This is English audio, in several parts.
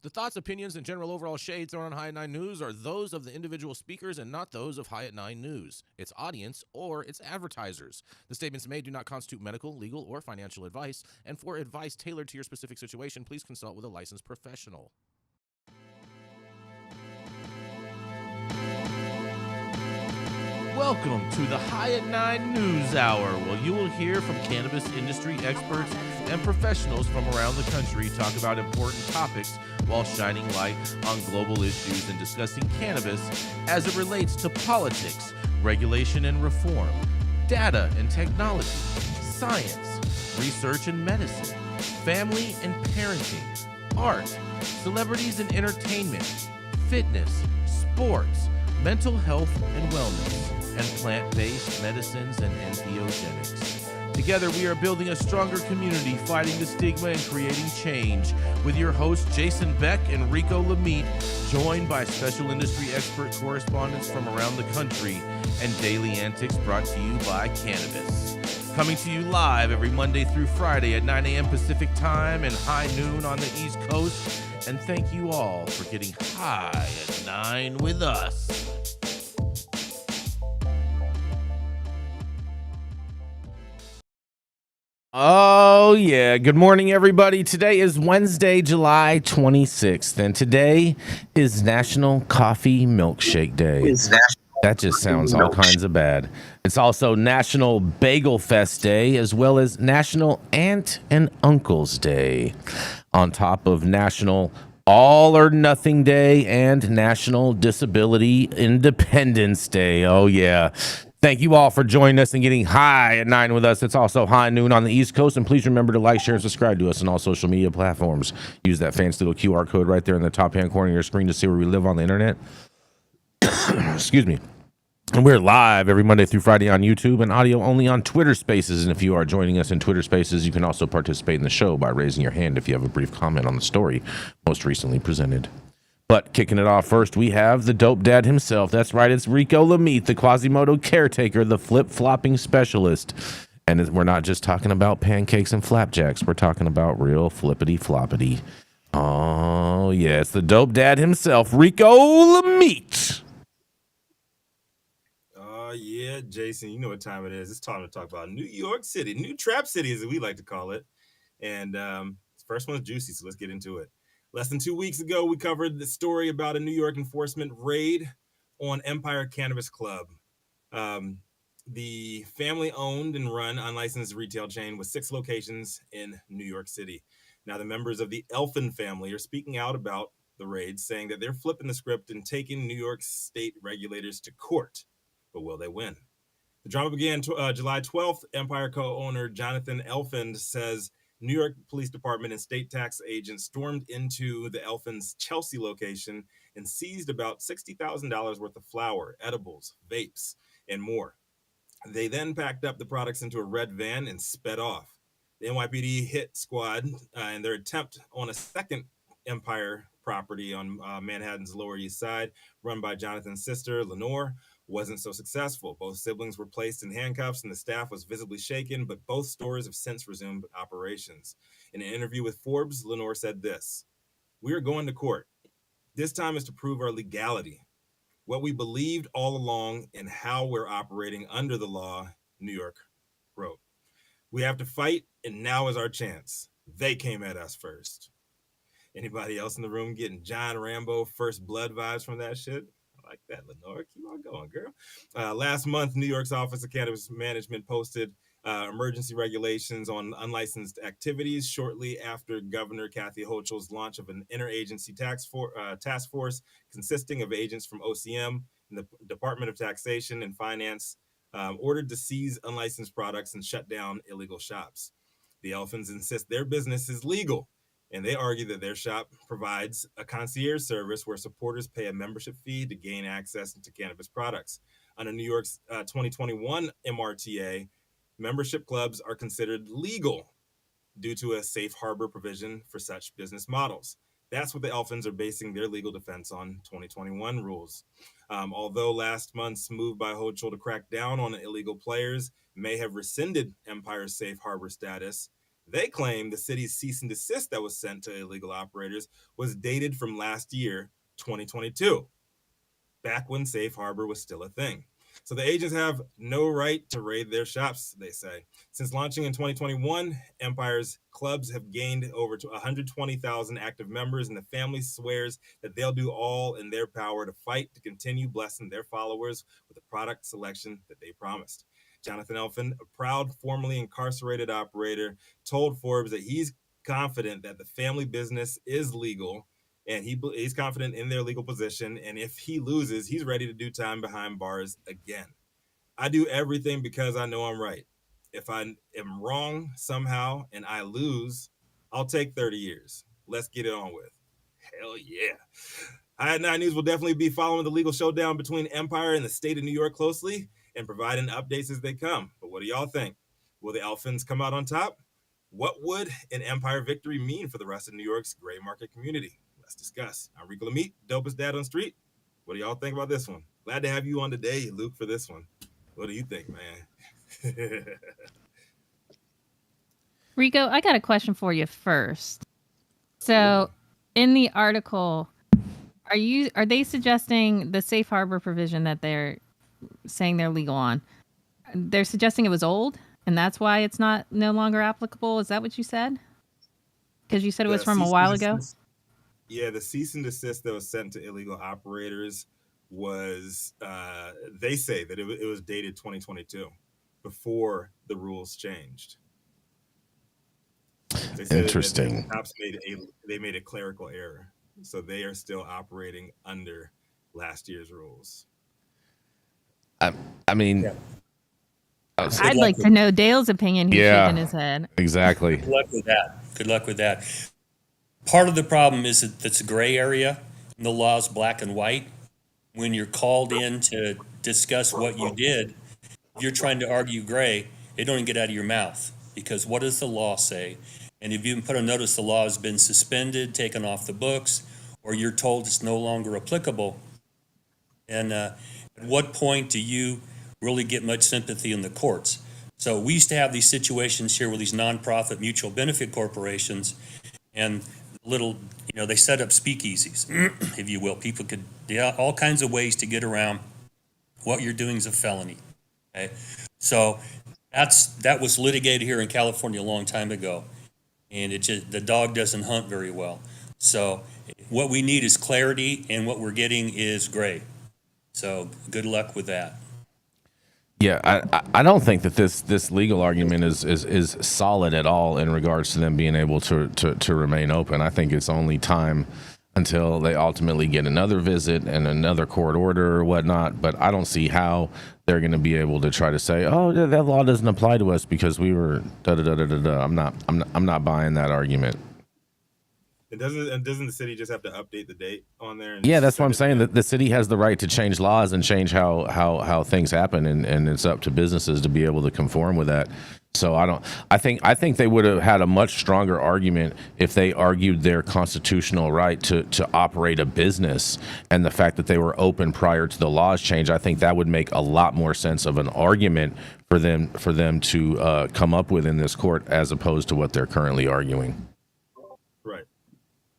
The thoughts, opinions, and general overall shade thrown on High at Nine News are those of the individual speakers and not those of High at Nine News, its audience, or its advertisers. The statements made do not constitute medical, legal, or financial advice, and for advice tailored to your specific situation, please consult with a licensed professional. Welcome to the High at Nine News Hour, where you will hear from cannabis industry experts and professionals from around the country talk about important topics while shining light on global issues and discussing cannabis as it relates to politics, regulation and reform, data and technology, science, research and medicine, family and parenting, art, celebrities and entertainment, fitness, sports, mental health and wellness, and plant-based medicines and entheogenics. Together, we are building a stronger community, fighting the stigma and creating change. With your hosts, Jason Beck and Rico Lamitte, joined by special industry expert correspondents from around the country, and daily antics brought to you by Cannabis. Coming to you live every Monday through Friday at 9 a.m. Pacific Time and high noon on the East Coast. And thank you all for getting high at 9 with us. Oh, yeah. Good morning, everybody. Today is Wednesday, July 26th, and today is National Coffee Milkshake Day. That just sounds all kinds of bad. It's also National Bagelfest Day, as well as National Aunt and Uncle's Day, on top of National All or Nothing Day and National Disability Independence Day. Oh, yeah. Thank you all for joining us and getting high at 9 with us. It's also high noon on the East Coast. And please remember to like, share, and subscribe to us on all social media platforms. Use that fancy little QR code right there in the top hand corner of your screen to see where we live on the internet. Excuse me. And we're live every Monday through Friday on YouTube and audio only on Twitter Spaces. And if you are joining us in Twitter Spaces, you can also participate in the show by raising your hand if you have a brief comment on the story most recently presented. But kicking it off first, we have the dope dad himself. That's right, it's Rico Lamitte, the Quasimodo caretaker, the flip-flopping specialist. And we're not just talking about pancakes and flapjacks. We're talking about real flippity-floppity. Oh, yeah, it's the dope dad himself, Rico Lamitte. Oh, yeah, Jason, you know what time it is. It's time to talk about New York City, New Trap City, as we like to call it. And first one's juicy, so let's get into it. Less than 2 weeks ago, we covered the story about a New York enforcement raid on Empire Cannabis Club. The family-owned and run unlicensed retail chain with 6 locations in New York City. Now, the members of the Elfin family are speaking out about the raid, saying that they're flipping the script and taking New York state regulators to court. But will they win? The drama began July 12th. Empire co-owner Jonathan Elfin says New York Police Department and state tax agents stormed into the Elfin's Chelsea location and seized about $60,000 worth of flour, edibles, vapes, and more. They then packed up the products into a red van and sped off. The NYPD hit squad in their attempt on a second Empire property on Manhattan's Lower East Side, run by Jonathan's sister, Lenore, wasn't so successful. Both siblings were placed in handcuffs and the staff was visibly shaken, but both stores have since resumed operations. In an interview with Forbes, Lenore said this: "We are going to court. This time is to prove our legality, what we believed all along, and how we're operating under the law," New York wrote. "We have to fight, and now is our chance. They came at us first." Anybody else in the room getting John Rambo First Blood vibes from that shit? I like that, Lenore. Keep on going, girl. Last month, New York's Office of Cannabis Management posted emergency regulations on unlicensed activities shortly after Governor Kathy Hochul's launch of an interagency task force consisting of agents from OCM and the Department of Taxation and Finance, ordered to seize unlicensed products and shut down illegal shops. The Elfins insist their business is legal, and they argue that their shop provides a concierge service where supporters pay a membership fee to gain access to cannabis products. Under New York's 2021 MRTA, membership clubs are considered legal due to a safe harbor provision for such business models. That's what the Elfins are basing their legal defense on 2021 rules. Although last month's move by Hochul to crack down on illegal players may have rescinded Empire's safe harbor status, They claim the city's cease and desist that was sent to illegal operators was dated from last year, 2022, back when Safe Harbor was still a thing. So the agents have no right to raid their shops, they say. Since launching in 2021, Empire's clubs have gained over 120,000 active members, and the family swears that they'll do all in their power to fight to continue blessing their followers with the product selection that they promised. Jonathan Elfin, a proud formerly incarcerated operator, told Forbes that he's confident that the family business is legal, and he's confident in their legal position. And if he loses, he's ready to do time behind bars again. I do everything because I know I'm right. If I am wrong somehow and I lose, I'll take 30 years. Let's get it on with. Hell yeah. High at 9 News will definitely be following the legal showdown between Empire and the state of New York closely and providing updates as they come. But what do y'all think? Will the Elfins come out on top? What would an Empire victory mean for the rest of New York's gray market community? Let's discuss. I'm Rico Lamitte, dopest dad on the street. What do y'all think about this one? Glad to have you on today, Luke, for this one. What do you think, man? Rico, I got a question for you first. So, in the article, are they suggesting the safe harbor provision that they're saying they're legal on? They're suggesting it was old, and that's why it's no longer applicable. Is that what you said? Because you said it was from a while ago. Yeah, the cease and desist that was sent to illegal operators was, they say that it was dated 2022, before the rules changed. They said Interesting. That the cops made a clerical error, so they are still operating under last year's rules. I mean, Yeah. I'd like to know Dale's opinion. He's Yeah. shaking his head. exactly. Good luck with that. Good luck with that. Part of the problem is that it's a gray area, and the law is black and white. When you're called in to discuss what you did, if you're trying to argue gray, it don't even get out of your mouth, because what does the law say? And if you even put a notice the law has been suspended, taken off the books, or you're told it's no longer applicable, and at what point do you really get much sympathy in the courts? So we used to have these situations here with these nonprofit mutual benefit corporations, and they set up speakeasies, if you will. People could, all kinds of ways to get around what you're doing is a felony. Okay, so that was litigated here in California a long time ago, and the dog doesn't hunt very well. So what we need is clarity, and what we're getting is gray. So good luck with that. Yeah, I don't think that this legal argument is solid at all in regards to them being able to remain open. I think it's only time until they ultimately get another visit and another court order or whatnot. But I don't see how they're going to be able to try to say, oh, that law doesn't apply to us because we were da da da da da da. I'm not buying that argument. And doesn't the city just have to update the date on there? Yeah, that's what I'm saying. That the city has the right to change laws and change how things happen, and it's up to businesses to be able to conform with that. So I think they would have had a much stronger argument if they argued their constitutional right to operate a business, and the fact that they were open prior to the laws change. I think that would make a lot more sense of an argument for them to come up with in this court, as opposed to what they're currently arguing. Right.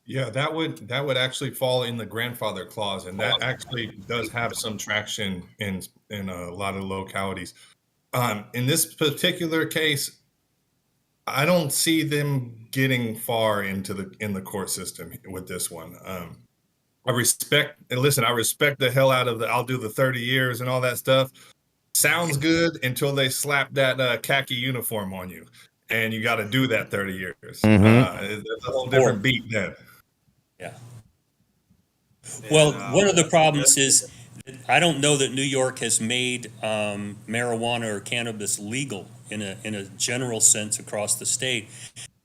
Yeah, that would actually fall in the grandfather clause, and that actually does have some traction in a lot of localities. In this particular case, I don't see them getting far in the court system with this one. I respect the hell out of I'll do the 30 years and all that stuff. Sounds good until they slap that khaki uniform on you, and you got to do that 30 years. It's a whole different beat then. Yeah. Well, one of the problems is I don't know that New York has made marijuana or cannabis legal in a general sense across the state.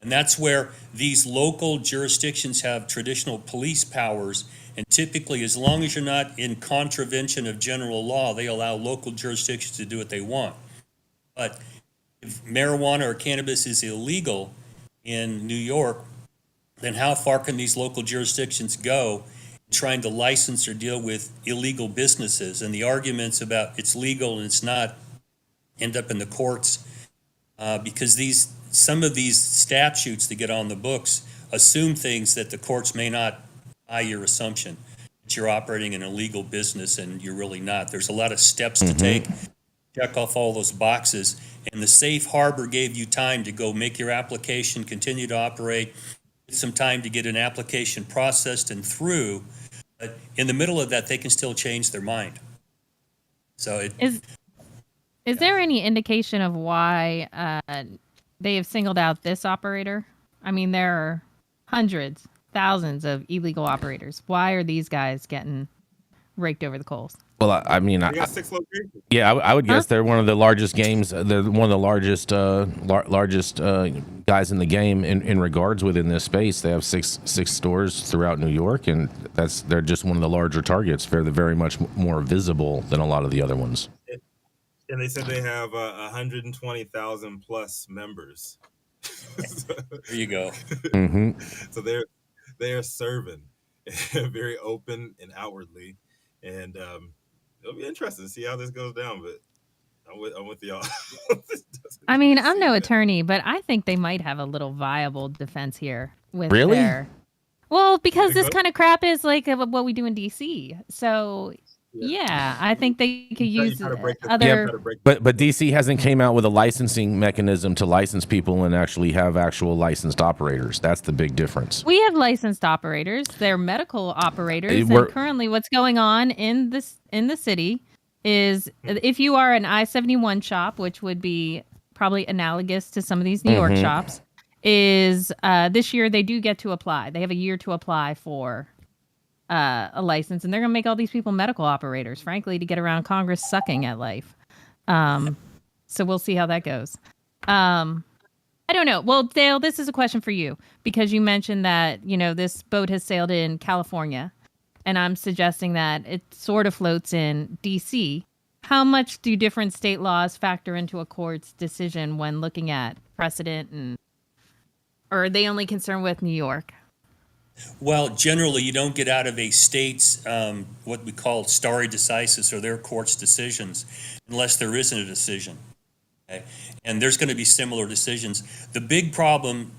And that's where these local jurisdictions have traditional police powers. And typically, as long as you're not in contravention of general law, they allow local jurisdictions to do what they want. But if marijuana or cannabis is illegal in New York, then how far can these local jurisdictions go trying to license or deal with illegal businesses? And the arguments about it's legal and it's not end up in the courts because these some of these statutes that get on the books assume things that the courts may not buy your assumption that you're operating an illegal business, and you're really not. There's a lot of steps to take, check off all those boxes, and the safe harbor gave you time to go make your application, continue to operate, get some time to get an application processed and through. But in the middle of that, they can still change their mind. So Is there any indication of why they have singled out this operator? I mean, there are hundreds, thousands of illegal operators. Why are these guys getting raked over the coals? Well, I mean, They got 6 locations. yeah, I would guess they're one of the largest games. They're one of the largest guys in the game in regards within this space. They have six stores throughout New York, and they're just one of the larger targets. They're very much more visible than a lot of the other ones. And they said they have 120,000 plus members. there you go. So they're serving very open and outwardly, and it'll be interesting to see how this goes down. But I'm with y'all. I mean, I'm no attorney, but I think they might have a little viable defense here. With Really? Well, because this kind of crap is like what we do in DC. So yeah, I think they could use other. But DC hasn't came out with a licensing mechanism to license people and actually have actual licensed operators. That's the big difference. We have licensed operators. They're medical operators. And currently, what's going on in the city is if you are an I-71 shop, which would be probably analogous to some of these New York shops, is this year they do get to apply. They have a year to apply for a license, and they're going to make all these people medical operators, frankly, to get around Congress sucking at life. So we'll see how that goes. I don't know. Well, Dale, this is a question for you, because you mentioned that, this boat has sailed in California, and I'm suggesting that it sort of floats in DC. How much do different state laws factor into a court's decision when looking at precedent, or are they only concerned with New York? Well, generally, you don't get out of a state's what we call stare decisis, or their court's decisions, unless there isn't a decision. Okay? And there's going to be similar decisions. The big problem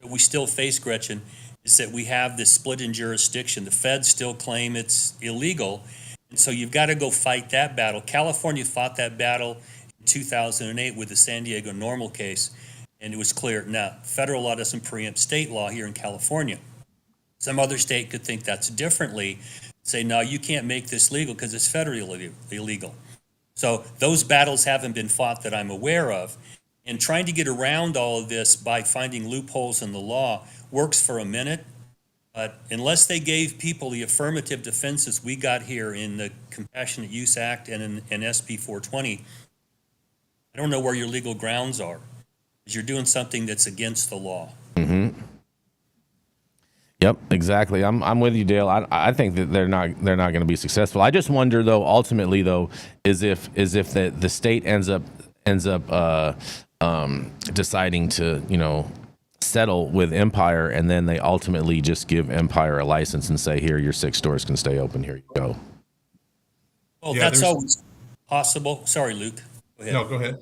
that we still face, Gretchen, is that we have this split in jurisdiction. The feds still claim it's illegal, and so you've got to go fight that battle. California fought that battle in 2008 with the San Diego Normal case, and it was clear, no, federal law doesn't preempt state law here in California. Some other state could think that's differently, say, no, you can't make this legal because it's federally illegal. So those battles haven't been fought that I'm aware of. And trying to get around all of this by finding loopholes in the law works for a minute, but unless they gave people the affirmative defenses we got here in the Compassionate Use Act and in SB 420, I don't know where your legal grounds are, because you're doing something that's against the law. Yep, exactly. I'm with you, Dale. I think that they're not going to be successful. I just wonder, though, ultimately, though, is if the state ends up deciding to settle with Empire, and then they ultimately just give Empire a license and say, here, your 6 stores can stay open. Here you go. Well, that's always possible. Sorry, Luke. Go ahead. No, go ahead.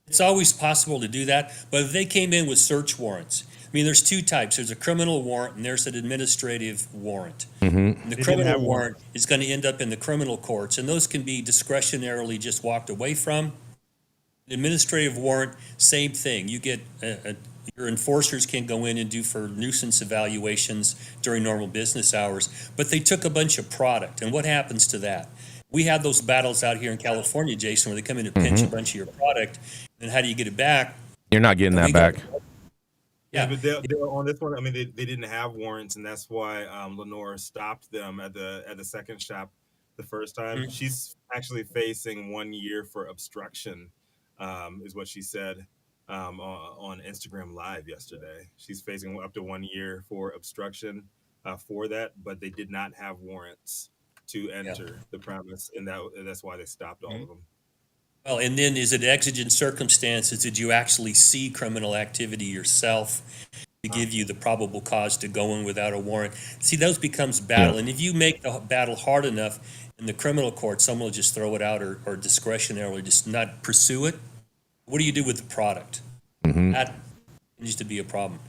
It's always possible to do that, but if they came in with search warrants, I mean, there's 2 types. There's a criminal warrant and there's an administrative warrant. And the criminal warrant is going to end up in the criminal courts, and those can be discretionarily just walked away from. The administrative warrant, same thing. You get your enforcers can go in and do for nuisance evaluations during normal business hours, but they took a bunch of product, and what happens to that? We have those battles out here in California, Jason, where they come in and pinch a bunch of your product, and how do you get it back? You're not getting that back. Yeah, but they on this one, I mean, they didn't have warrants, and that's why Lenore stopped them at the second shop the first time. She's actually facing 1 year for obstruction, is what she said on Instagram Live yesterday. She's facing up to 1 year for obstruction for that, but they did not have warrants to enter the premise, and that's why they stopped all of them. Well, and then is it exigent circumstances? Did you actually see criminal activity yourself to give you the probable cause to go in without a warrant? See, those becomes battle. And if you make the battle hard enough in the criminal court, someone will just throw it out or discretionarily just not pursue it. What do you do with the product? continues to be a problem.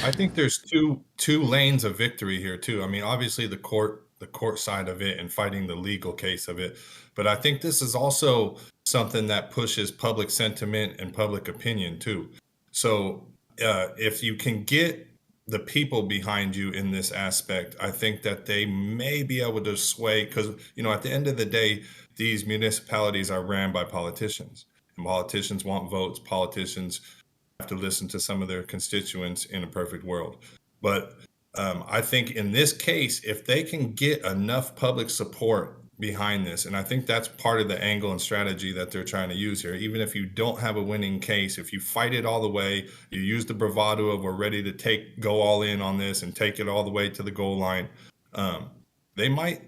I think there's two lanes of victory here too. I mean, obviously the court side of it and fighting the legal case of it, but I think this is also something that pushes public sentiment and public opinion too. So if you can get the people behind you in this aspect, I think that they may be able to sway, because at the end of the day, these municipalities are ran by politicians, and politicians want votes. Politicians have to listen to some of their constituents in a perfect world. But I think in this case, if they can get enough public support behind this, and I think that's part of the angle and strategy that they're trying to use here, even if you don't have a winning case, if you fight it all the way, you use the bravado of we're ready to go all in on this and take it all the way to the goal line, they might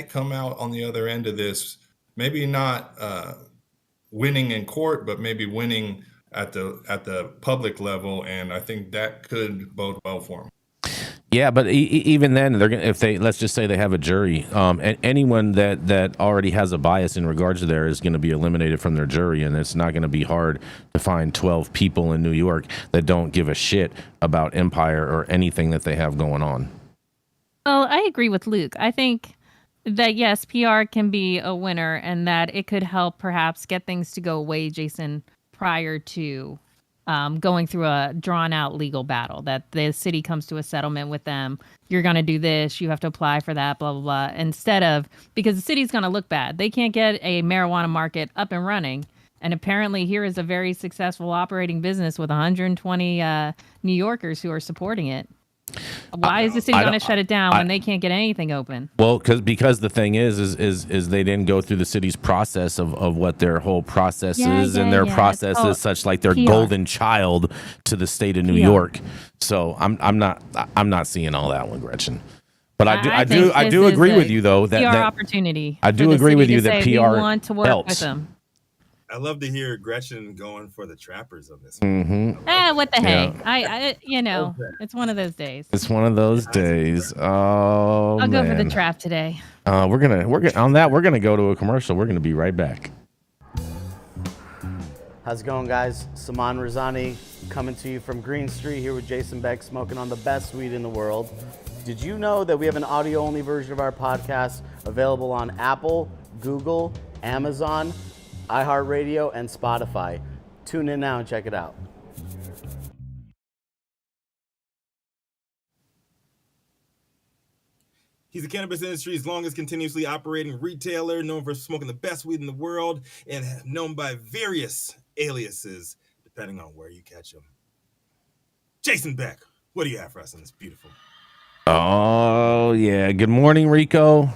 come out on the other end of this, maybe not winning in court, but maybe winning at the public level, and I think that could bode well for them. Yeah, but even then, they're gonna, if they, let's just say they have a jury, and anyone that already has a bias in regards to there is going to be eliminated from their jury, and it's not going to be hard to find 12 people in New York that don't give a shit about Empire or anything that they have going on. Well, I agree with Luke. I think that yes, PR can be a winner, and that it could help perhaps get things to go away, Jason, prior to going through a drawn-out legal battle, that the city comes to a settlement with them. You're going to do this. You have to apply for that, blah, blah, blah. Instead of, because the city's going to look bad. They can't get a marijuana market up and running. And apparently here is a very successful operating business with 120 New Yorkers who are supporting it. Why is the city going to shut it down when they can't get anything open? Well, because the thing is they didn't go through the city's process of what their whole process is, and their process is such like their golden child to the state of New York. So I'm not seeing all that one, Gretchen. But I do agree with you though that PR opportunity. I do agree with you that PR we want to work helps. with them. I love to hear Gretchen going for the trappers on this. What the heck? I it's one of those days. It's one of those days. Oh, I'll go for the trap today. We're gonna go to a commercial. We're gonna be right back. How's it going, guys? Saman Razani coming to you from Green Street here with Jason Beck, smoking on the best weed in the world. Did you know that we have an audio-only version of our podcast available on Apple, Google, Amazon, iHeartRadio, and Spotify? Tune in now and check it out. He's the cannabis industry's longest continuously operating retailer, known for smoking the best weed in the world, and known by various aliases, depending on where you catch him. Jason Beck, what do you have for us on this beautiful? Oh, yeah. Good morning, Rico.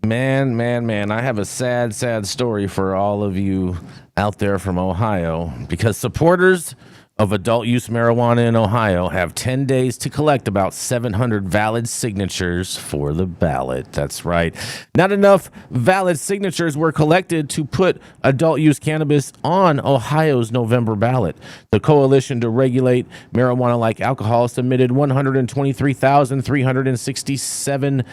Man, I have a sad story for all of you out there from Ohio, because supporters of adult use marijuana in Ohio have 10 days to collect about 700 valid signatures for the ballot. That's right. Not enough valid signatures were collected to put adult use cannabis on Ohio's November ballot. The Coalition to Regulate Marijuana Like Alcohol submitted 123,367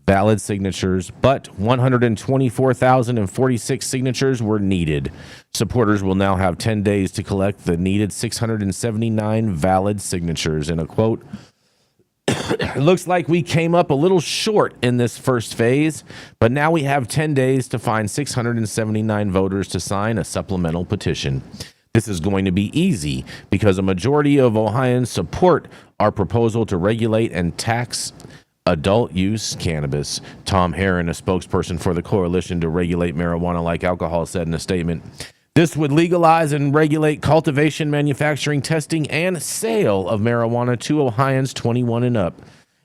valid signatures, but 124,046 signatures were needed. Supporters will now have 10 days to collect the needed 679 valid signatures. In a quote, it looks like we came up a little short in this first phase, but now we have 10 days to find 679 voters to sign a supplemental petition. This is going to be easy because a majority of Ohioans support our proposal to regulate and tax adult use cannabis. Tom Herron, a spokesperson for the Coalition to Regulate Marijuana Like Alcohol, said in a statement, "This would legalize and regulate cultivation, manufacturing, testing, and sale of marijuana to Ohioans 21 and up.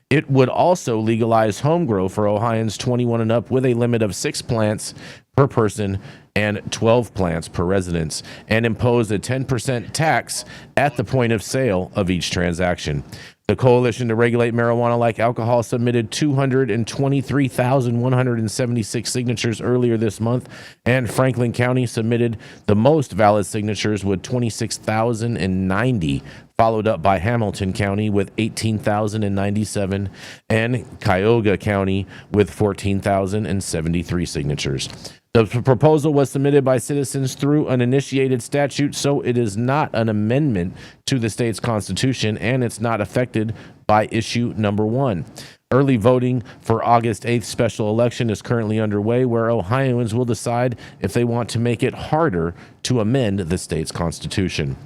It would also legalize home grow for Ohioans 21 and up with a limit of 6 plants per person and 12 plants per residence, and impose a 10% tax at the point of sale of each transaction." The Coalition to Regulate Marijuana Like Alcohol submitted 223,176 signatures earlier this month, and Franklin County submitted the most valid signatures with 26,090, followed up by Hamilton County with 18,097, and Cuyahoga County with 14,073 signatures. The proposal was submitted by citizens through an initiated statute, so it is not an amendment to the state's constitution, and it's not affected by issue number 1. Early voting for August 8th special election is currently underway, where Ohioans will decide if they want to make it harder to amend the state's constitution.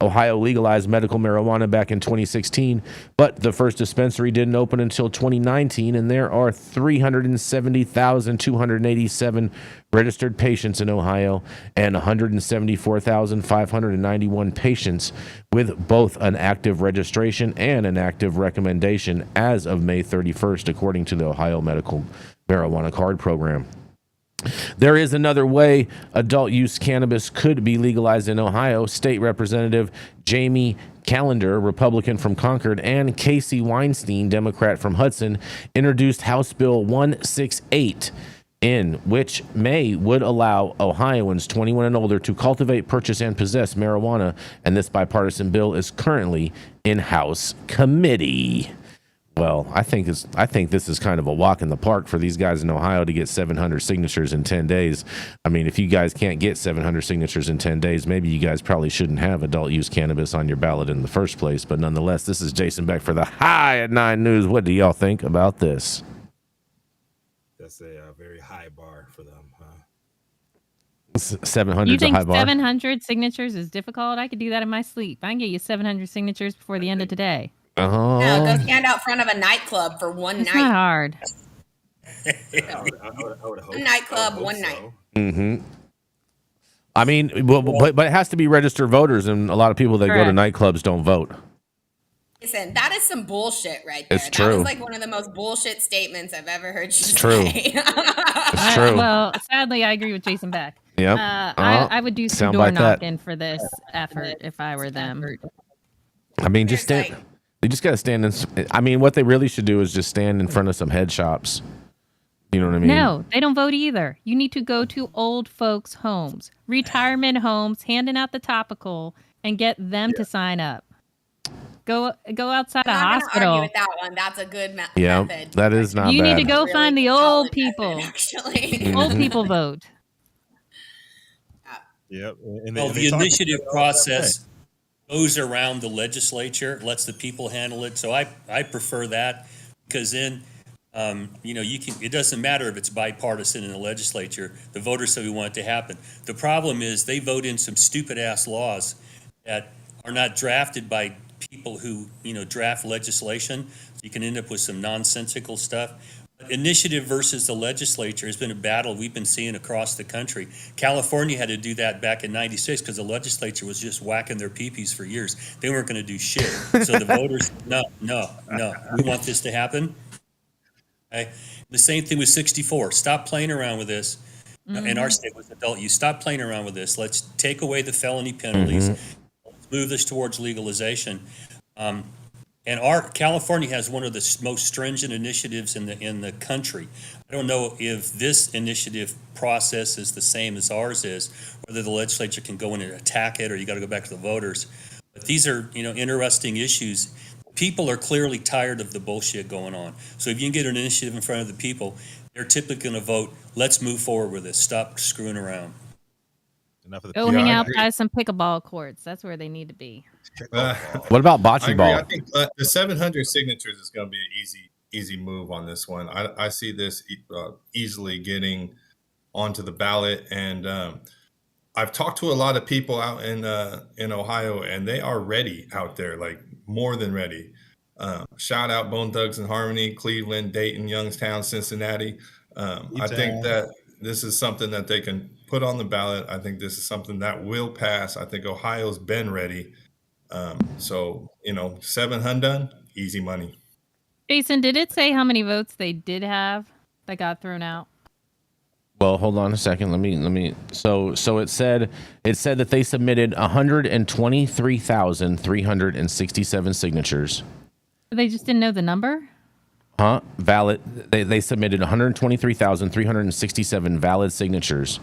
Ohio legalized medical marijuana back in 2016, but the first dispensary didn't open until 2019, and there are 370,287 registered patients in Ohio and 174,591 patients with both an active registration and an active recommendation as of May 31st, according to the Ohio Medical Marijuana Card Program. There is another way adult use cannabis could be legalized in Ohio. State Representative Jamie Callender, Republican from Concord, and Casey Weinstein, Democrat from Hudson, introduced House Bill 168, in which would allow Ohioans 21 and older to cultivate, purchase, and possess marijuana. And this bipartisan bill is currently in House committee. Well, I think this is kind of a walk in the park for these guys in Ohio to get 700 signatures in 10 days. I mean, if you guys can't get 700 signatures in 10 days, maybe you guys probably shouldn't have adult use cannabis on your ballot in the first place. But nonetheless, this is Jason Beck for the High at 9 News. What do y'all think about this? That's a very high bar for them, huh? 700 You is a think high bar. 700 signatures is difficult? I could do that in my sleep. I can get you 700 signatures before the end of today. Oh, No, go stand out front of a nightclub for one It's night. not hard. I would hope. A nightclub, I would hope one so. night. Mm-hmm. I mean, but it has to be registered voters, and a lot of people that go to Correct. nightclubs don't vote. Listen, that is some bullshit right there. It's true. That was like one of the most bullshit statements I've ever heard you say. true. It's true. Well, sadly, I agree with Jason Beck. Yep. I would do some door soundbite that. knocking for this effort if I were them. I mean, just There's stand. They just got to stand in. I mean, what they really should do is just stand in front of some head shops. You know what I mean? No, they don't vote either. You need to go to old folks' homes, retirement homes, handing out the topical, and get them to sign up. Go outside a I'm not gonna hospital. argue with that one. That's a good Yeah, method. that is not You bad. need to go Really find the solid old method, people. actually. Old people vote. Yep. And Well, they the talk initiative about it all process goes around the legislature, lets the people handle it. So I prefer that because then, it doesn't matter if it's bipartisan in the legislature. The voters say we want it to happen. The problem is they vote in some stupid ass laws that are not drafted by people who, draft legislation. So you can end up with some nonsensical stuff. Initiative versus the legislature has been a battle we've been seeing across the country. California had to do that back in '96 because the legislature was just whacking their peepees for years. They weren't going to do shit. So the voters, no, we want this to happen. Okay? The same thing with 64. Stop playing around with this. In our state with adult use, stop playing around with this. Let's take away the felony penalties. Let's move this towards legalization. And California has one of the most stringent initiatives in the country. I don't know if this initiative process is the same as ours is, whether the legislature can go in and attack it or you got to go back to the voters. But these are, interesting issues. People are clearly tired of the bullshit going on. So if you can get an initiative in front of the people, they're typically going to vote, let's move forward with this. Stop screwing around. Enough of the Go PR. hang I out agree. by some pickleball courts. That's where they need to be. What about I bocce agree. I ball? think the 700 signatures is going to be an easy move on this one. I see this easily getting onto the ballot, and I've talked to a lot of people out in Ohio, and they are ready out there, like more than ready. Shout out Bone Thugs and Harmony, Cleveland, Dayton, Youngstown, Cincinnati. I think that this is something that they can put on the ballot. I think this is something that will pass. I think Ohio's been ready. So 700, easy money. Jason, did it say how many votes they did have that got thrown out? Well, hold on a second. Let me. So it said that they submitted 123,367 signatures. They just didn't know the number? Valid. They submitted 123,367 valid signatures,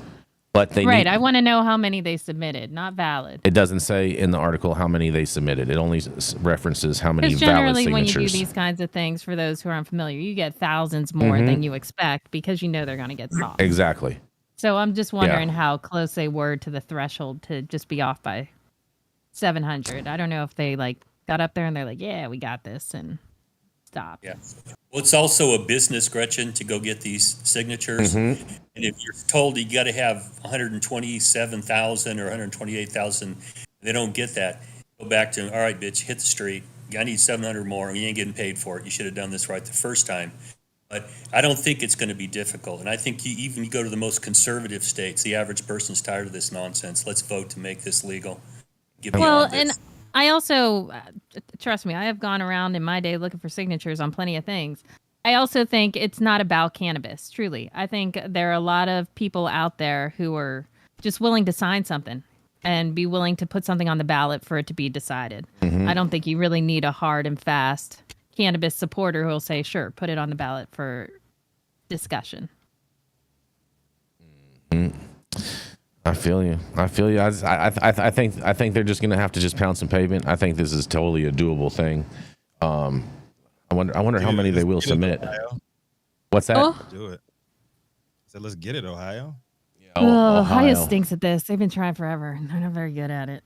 but they Right. need- I want to know how many they submitted, not valid. It doesn't say in the article how many they submitted. It only references how many Because valid generally, when you signatures. do these kinds of things, for those who are unfamiliar, you get thousands more than you expect because you know they're going to get stopped. Exactly. So I'm just wondering how close they were to the threshold to just be off by 700. I don't know if they like got up there and they're like, yeah, we got this, and stopped. Yeah. Well, it's also a business, Gretchen, to go get these signatures. And if you're told you got to have 127,000 or 128,000, they don't get that. Go back to them. All right, bitch, hit the street. I need 700 more, and you ain't getting paid for it. You should have done this right the first time. But I don't think it's going to be difficult. And I think you go to the most conservative states, the average person's tired of this nonsense. Let's vote to make this legal. Well, and I also, trust me, I have gone around in my day looking for signatures on plenty of things. I also think it's not about cannabis, truly. I think there are a lot of people out there who are just willing to sign something and be willing to put something on the ballot for it to be decided. I don't think you really need a hard and fast cannabis supporter who will say, sure, put it on the ballot for discussion. I feel you. I think they're just gonna have to just pound some pavement. I think this is totally a doable thing. I wonder how many they will submit. What's that? Do it. So let's get it, Ohio. Ohio stinks at this. They've been trying forever, and they're not very good at it.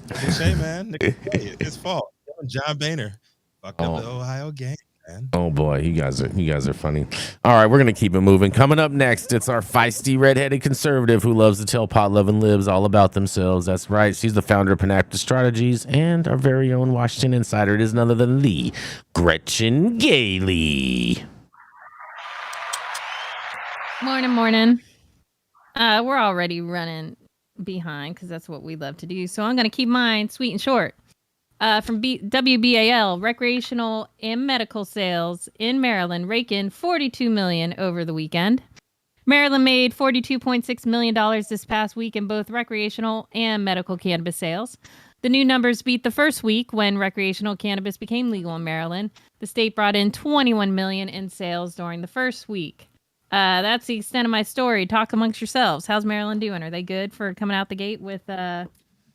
It's a shame, man. It's his fault. John Boehner fucked up the Ohio game, man. Oh boy, you guys are funny. All right, we're gonna keep it moving. Coming up next, it's our feisty redheaded conservative who loves to tell pot loving libs all about themselves. That's right, she's the founder of Panacta Strategies and our very own Washington insider. It is none other than the Gretchen Gailey. Morning. We're already running behind because that's what we love to do. So I'm going to keep mine sweet and short. From WBAL, recreational and medical sales in Maryland rake in $42 million over the weekend. Maryland made $42.6 million this past week in both recreational and medical cannabis sales. The new numbers beat the first week when recreational cannabis became legal in Maryland. The state brought in $21 million in sales during the first week. That's the extent of my story. Talk amongst yourselves. How's Maryland doing? Are they good for coming out the gate with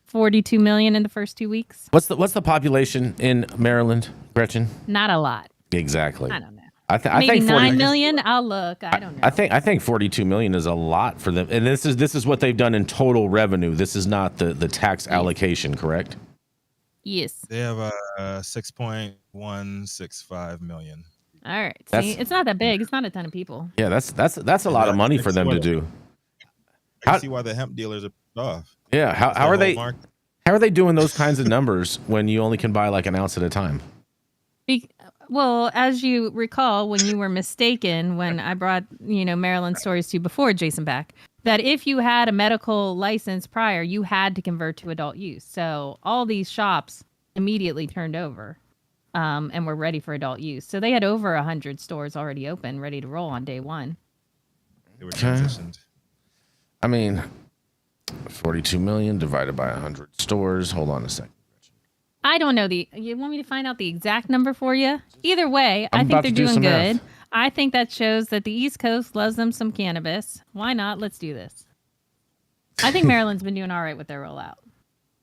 42 million in the first 2 weeks? What's the population in Maryland, Gretchen? Not a lot. Exactly. I don't know. I Maybe think 9 million. I'll look. I don't know. I think 42 million is a lot for them, and this is what they've done in total revenue. This is not the tax allocation, correct? Yes. They have 6.165 million. All right. See, it's not that big. It's not a ton of people. Yeah, that's a lot of money for them to do. I see why the hemp dealers are pissed off. Yeah, how are they doing those kinds of numbers when you only can buy like an ounce at a time? Well, as you recall, when you were mistaken, when I brought Maryland stories to you before, Jason Beck, that if you had a medical license prior, you had to convert to adult use. So all these shops immediately turned over. And were ready for adult use. So they had over 100 stores already open, ready to roll on day one. They were transitioned. I mean, 42 million divided by 100 stores. Hold on a second. I don't know you want me to find out the exact number for you? Either way, I think they're doing good. Math. I think that shows that the East Coast loves them some cannabis. Why not? Let's do this. I think Maryland's been doing all right with their rollout.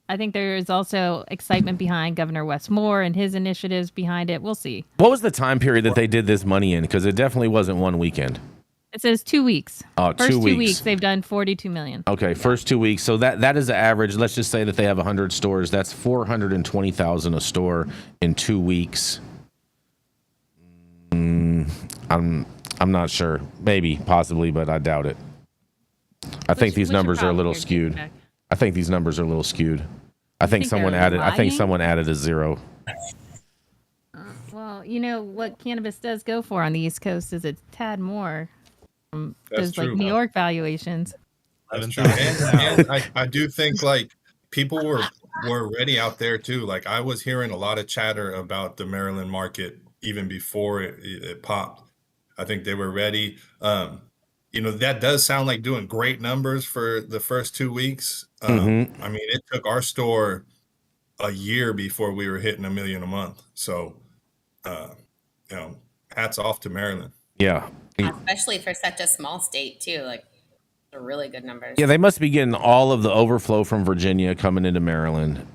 I think there is also excitement behind Governor Wes Moore and his initiatives behind it. We'll see. What was the time period that they did this money in? Because it definitely wasn't one weekend. It says 2 weeks. Oh, first 2 weeks. 2 weeks, they've done 42 million. Okay, first 2 weeks. So that is the average. Let's just say that they have 100 stores. That's 420,000 a store in 2 weeks. I'm not sure. Maybe, possibly, but I doubt it. I think these numbers are a little skewed. I think someone added a zero. Well, what cannabis does go for on the East Coast is a tad more. There's true. like New York valuations. That's true. And I do think like people were ready out there too. Like I was hearing a lot of chatter about the Maryland market even before it popped. I think they were ready. That does sound like doing great numbers for the first 2 weeks. I mean, it took our store a year before we were hitting $1 million a month. So, hats off to Maryland. Yeah. Especially for such a small state too. Like, they're really good numbers. Yeah, they must be getting all of the overflow from Virginia coming into Maryland.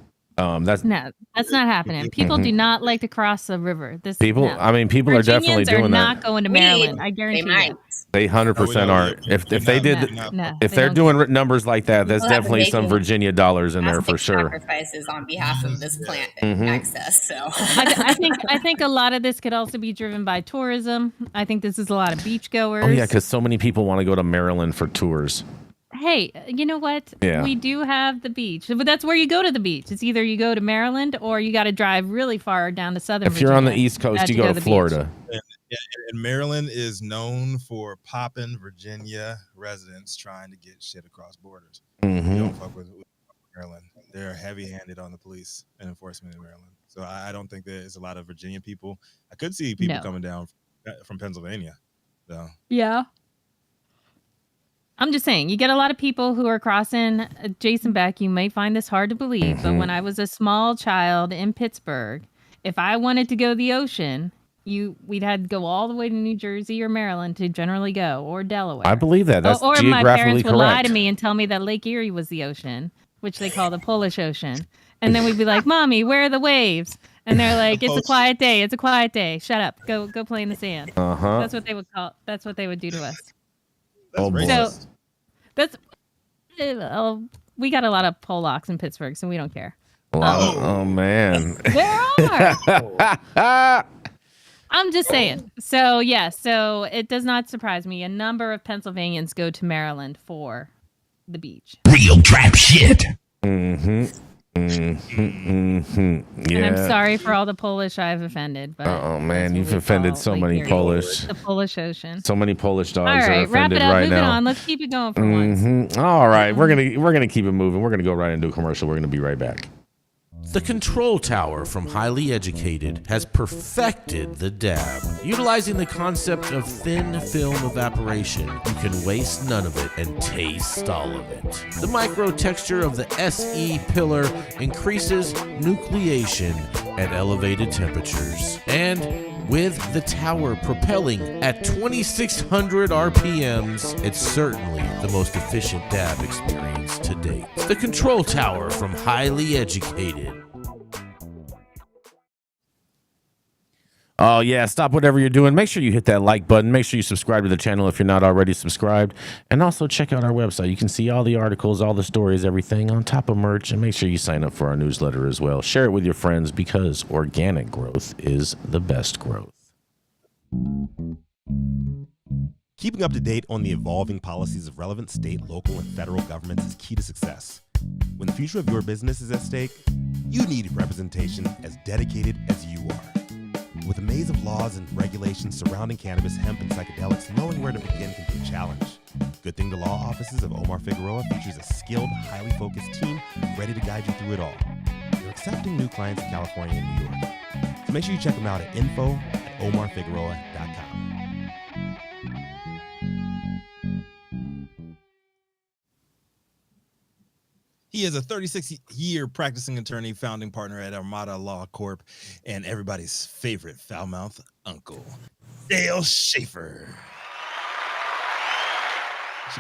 That's No, that's not happening. People do not like to cross the river. people. No. I mean, people are definitely Virginians are doing not that. going to Maryland. I guarantee They might. you. They 100% No, are. If they did, No, if they they're don't doing care. numbers like that, there's People have definitely been some making Virginia dollars in there for drastic sure. sacrifices on behalf of this plant access. So I think a lot of this could also be driven by tourism. I think this is a lot of beachgoers. Oh yeah, because so many people want to go to Maryland for tours. Hey, you know what? Yeah. We do have the beach, but that's where you go to the beach. It's either you go to Maryland or you got to drive really far down to Southern If you're on the Virginia East Coast, you go to the beach. Florida. And Maryland is known for popping Virginia residents trying to get shit across borders. You don't fuck with Maryland. They're heavy-handed on the police and enforcement in Maryland. So I don't think there's a lot of Virginia people. I could see people coming down from Pennsylvania. So Yeah. I'm just saying, you get a lot of people who are crossing. Jason Beck, you may find this hard to believe, but when I was a small child in Pittsburgh, if I wanted to go to the ocean, we'd had to go all the way to New Jersey or Maryland to generally go, or Delaware. I believe that. That's or geographically my parents would lie correct. to me and tell me that Lake Erie was the ocean, which they call the Polish Ocean. And then we'd be like, "Mommy, where are the waves?" And they're like, "It's a quiet day. It's a quiet day. Shut up. Go play in the sand." That's what they would call. That's what they would do to us. Oh boy. So that's we got a lot of Polacks in Pittsburgh, so we don't care. Oh man. There are. I'm just saying. So yeah, so it does not surprise me. A number of Pennsylvanians go to Maryland for the beach. Real trap shit. And I'm sorry for all the Polish I've offended, but oh man, you've offended so many Polish. The Polish Ocean. So many Polish dogs All right, are wrap offended it up. right Move it now. on. Let's keep it going for once. All right, we're gonna keep it moving. We're gonna go right into a commercial. We're gonna be right back. The Control Tower from Highly Educated has perfected the dab. Utilizing the concept of thin film evaporation, you can waste none of it and taste all of it. The micro texture of the SE pillar increases nucleation at elevated temperatures. And with the tower propelling at 2,600 RPMs, it's certainly the most efficient dab experience to date. The Control Tower from Highly Educated. Oh yeah, stop whatever you're doing. Make sure you hit that like button. Make sure you subscribe to the channel if you're not already subscribed. And also check out our website. You can see all the articles, all the stories, everything on top of merch. And make sure you sign up for our newsletter as well. Share it with your friends because organic growth is the best growth. Keeping up to date on the evolving policies of relevant state, local, and federal governments is key to success. When the future of your business is at stake, you need representation as dedicated as you are. With a maze of laws and regulations surrounding cannabis, hemp, and psychedelics, knowing where to begin can be a challenge. Good thing the law offices of Omar Figueroa features a skilled, highly focused team ready to guide you through it all. They're accepting new clients in California and New York. So make sure you check them out at info@omarfigueroa.com. he is a 36-year practicing attorney, founding partner at Armada Law Corp, and everybody's favorite foul-mouthed uncle, Dale Schafer.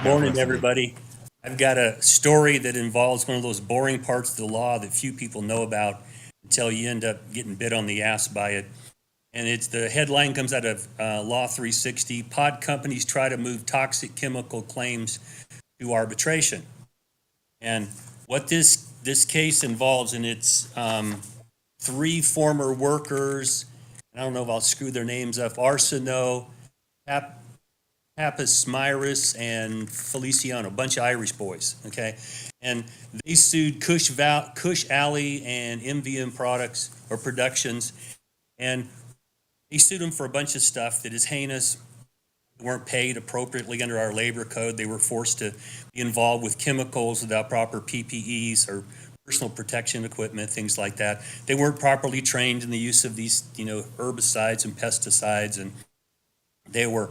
Morning, everybody. I've got a story that involves one of those boring parts of the law that few people know about until you end up getting bit on the ass by it. And it's the headline comes out of Law 360. Pod companies try to move toxic chemical claims to arbitration. And what this case involves, and it's three former workers. I don't know if I'll screw their names up. Arsenault, Pappas Smyrus, and Feliciano, a bunch of Irish boys, okay? And they sued Kush Alley and MVM Productions, and they sued them for a bunch of stuff that is heinous. They weren't paid appropriately under our labor code. They were forced to be involved with chemicals without proper PPEs or personal protection equipment, things like that. They weren't properly trained in the use of these, herbicides and pesticides, and they were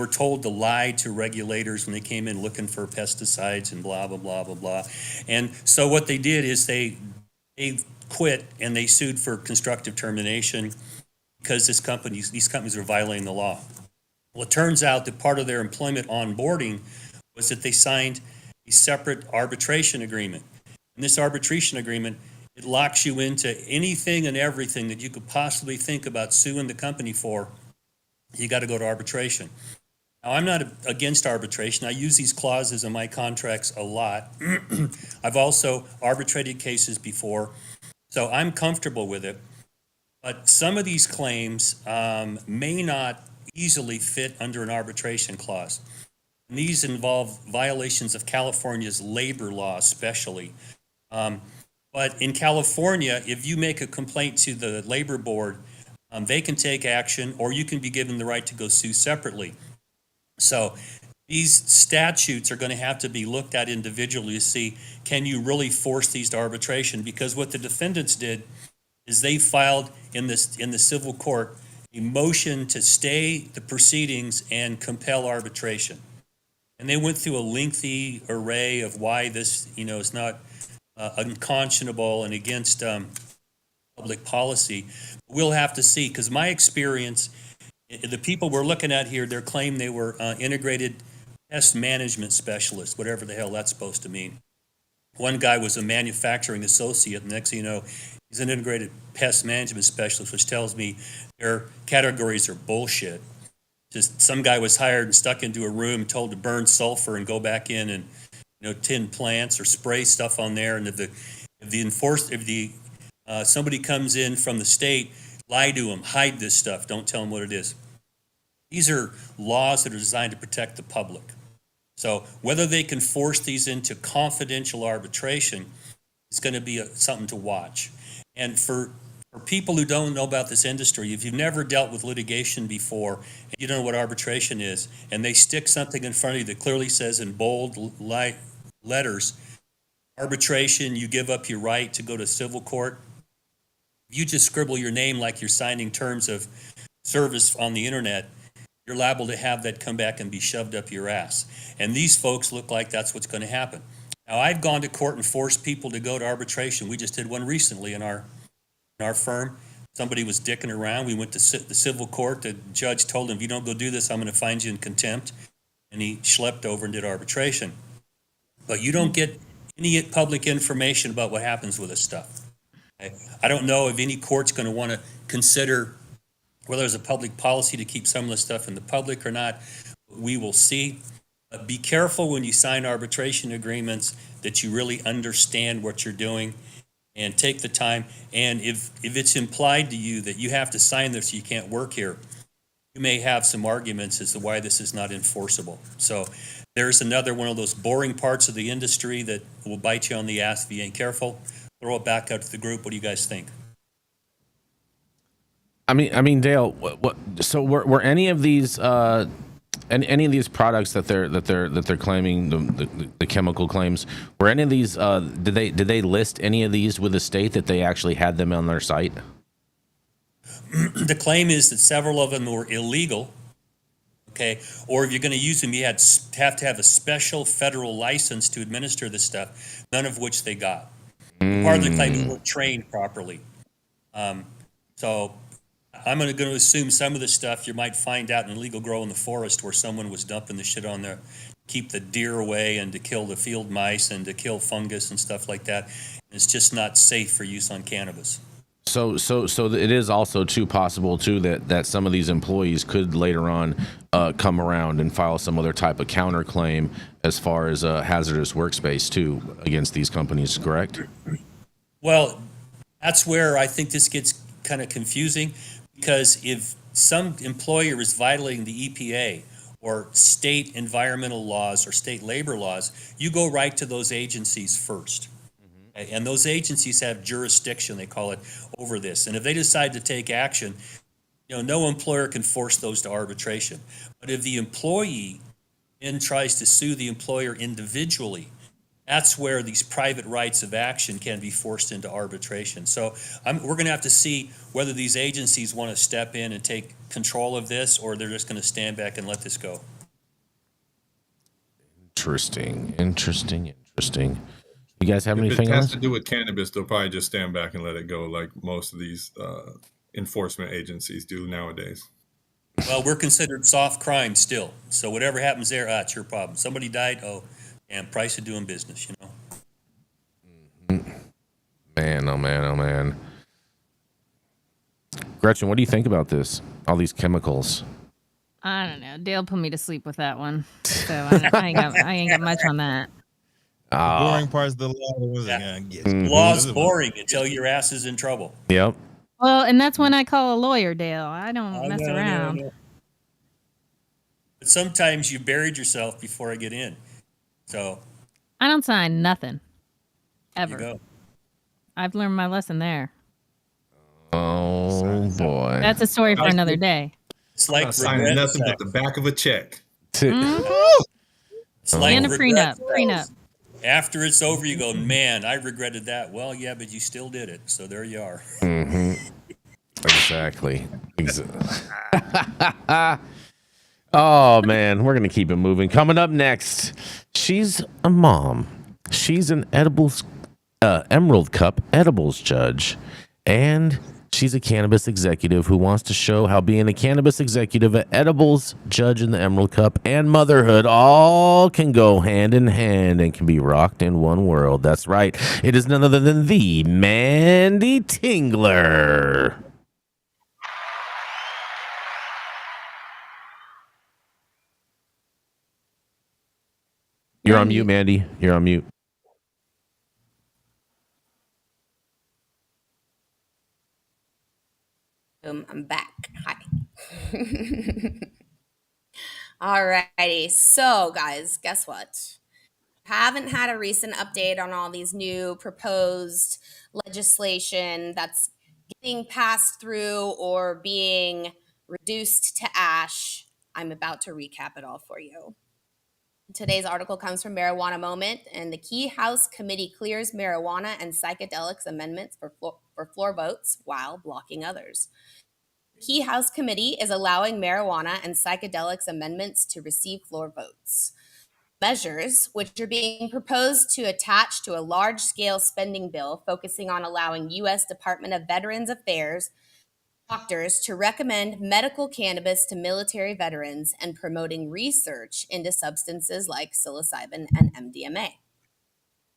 told to lie to regulators when they came in looking for pesticides and blah, blah, blah, blah, blah. And so what they did is they quit and they sued for constructive termination because these companies are violating the law. Well, it turns out that part of their employment onboarding was that they signed a separate arbitration agreement. And this arbitration agreement it locks you into anything and everything that you could possibly think about suing the company for. You got to go to arbitration. Now, I'm not against arbitration. I use these clauses in my contracts a lot. I've also arbitrated cases before, so I'm comfortable with it. But some of these claims may not easily fit under an arbitration clause. And these involve violations of California's labor law, especially. But in California, if you make a complaint to the labor board, they can take action, or you can be given the right to go sue separately. So these statutes are going to have to be looked at individually to see, can you really force these to arbitration? Because what the defendants did is they filed in the civil court a motion to stay the proceedings and compel arbitration. And they went through a lengthy array of why this, is not unconscionable and against public policy. We'll have to see, because my experience, the people we're looking at here, their claim they were integrated pest management specialists, whatever the hell that's supposed to mean. One guy was a manufacturing associate, and next thing you know, he's an integrated pest management specialist, which tells me their categories are bullshit. Just some guy was hired and stuck into a room, told to burn sulfur and go back in and tend plants or spray stuff on there. And if somebody comes in from the state, lie to them, hide this stuff, don't tell them what it is. These are laws that are designed to protect the public. So whether they can force these into confidential arbitration is going to be something to watch. And for people who don't know about this industry, if you've never dealt with litigation before, and you don't know what arbitration is, and they stick something in front of you that clearly says in bold light letters, arbitration, you give up your right to go to civil court. If you just scribble your name like you're signing terms of service on the internet, you're liable to have that come back and be shoved up your ass. And these folks look like that's what's going to happen. Now, I've gone to court and forced people to go to arbitration. We just did one recently in our firm. Somebody was dicking around. We went to the civil court. The judge told him, if you don't go do this, I'm going to find you in contempt. And he schlepped over and did arbitration. But you don't get any public information about what happens with this stuff. Okay? I don't know if any court's going to want to consider whether there's a public policy to keep some of this stuff in the public or not. We will see. But be careful when you sign arbitration agreements that you really understand what you're doing. And take the time, and if it's implied to you that you have to sign this, you can't work here, you may have some arguments as to why this is not enforceable. So there's another one of those boring parts of the industry that will bite you on the ass if you ain't careful. Throw it back out to the group. What do you guys think? I mean, Dale. So were any of these any of these products that they're claiming, the chemical claims, were any of these did they list any of these with the state that they actually had them on their site? The claim is that several of them were illegal. Okay, or if you're going to use them, you have to have a special federal license to administer this stuff. None of which they got. Part of the claim is weren't trained properly. So I'm going to assume some of the stuff you might find out in illegal grow in the forest where someone was dumping the shit on there to keep the deer away and to kill the field mice and to kill fungus and stuff like that. It's just not safe for use on cannabis. So it is also too possible too that some of these employees could later on come around and file some other type of counterclaim as far as a hazardous workspace too against these companies, correct? Well, that's where I think this gets kind of confusing. Because if some employer is violating the EPA or state environmental laws or state labor laws, you go right to those agencies first. Okay? And those agencies have jurisdiction, they call it, over this. And if they decide to take action, no employer can force those to arbitration. But if the employee then tries to sue the employer individually, that's where these private rights of action can be forced into arbitration. So we're going to have to see whether these agencies want to step in and take control of this, or they're just going to stand back and let this go. Interesting. You guys have anything else? If it has to do with cannabis, they'll probably just stand back and let it go, like most of these enforcement agencies do nowadays. Well, we're considered soft crime still. So whatever happens there, it's your problem. Somebody died, and price of doing business, Man, oh man. Gretchen, what do you think about this? All these chemicals. I don't know. Dale put me to sleep with that one, so I ain't got much on that. The boring parts of the law wasn't gonna get you. Law's boring until your ass is in trouble. Yep. Well, and that's when I call a lawyer, Dale. I don't mess around. No. But sometimes you buried yourself before I get in. So I don't sign nothing. Ever. you go. I've learned my lesson there. Oh boy. That's a story for another day. It's like signing nothing but the back of a check. It's like And a prenup. regret. After it's over, you go, man, I regretted that. Well, yeah, but you still did it. So there you are. Exactly. Oh man, we're gonna keep it moving. Coming up next, she's a mom. She's an Emerald Cup edibles judge, and she's a cannabis executive who wants to show how being a cannabis executive, an edibles judge in the Emerald Cup, and motherhood all can go hand in hand and can be rocked in one world. That's right. It is none other than the Manndie Tingler. You're on mute, Manndie. You're on mute. I'm back. Hi. Alrighty. So, guys, guess what? Haven't had a recent update on all these new proposed legislation that's getting passed through or being reduced to ash. I'm about to recap it all for you. Today's article comes from Marijuana Moment, and the key House committee clears marijuana and psychedelics amendments for floor votes while blocking others. The key House committee is allowing marijuana and psychedelics amendments to receive floor votes. Measures, which are being proposed to attach to a large-scale spending bill focusing on allowing U.S. Department of Veterans Affairs doctors to recommend medical cannabis to military veterans and promoting research into substances like psilocybin and MDMA.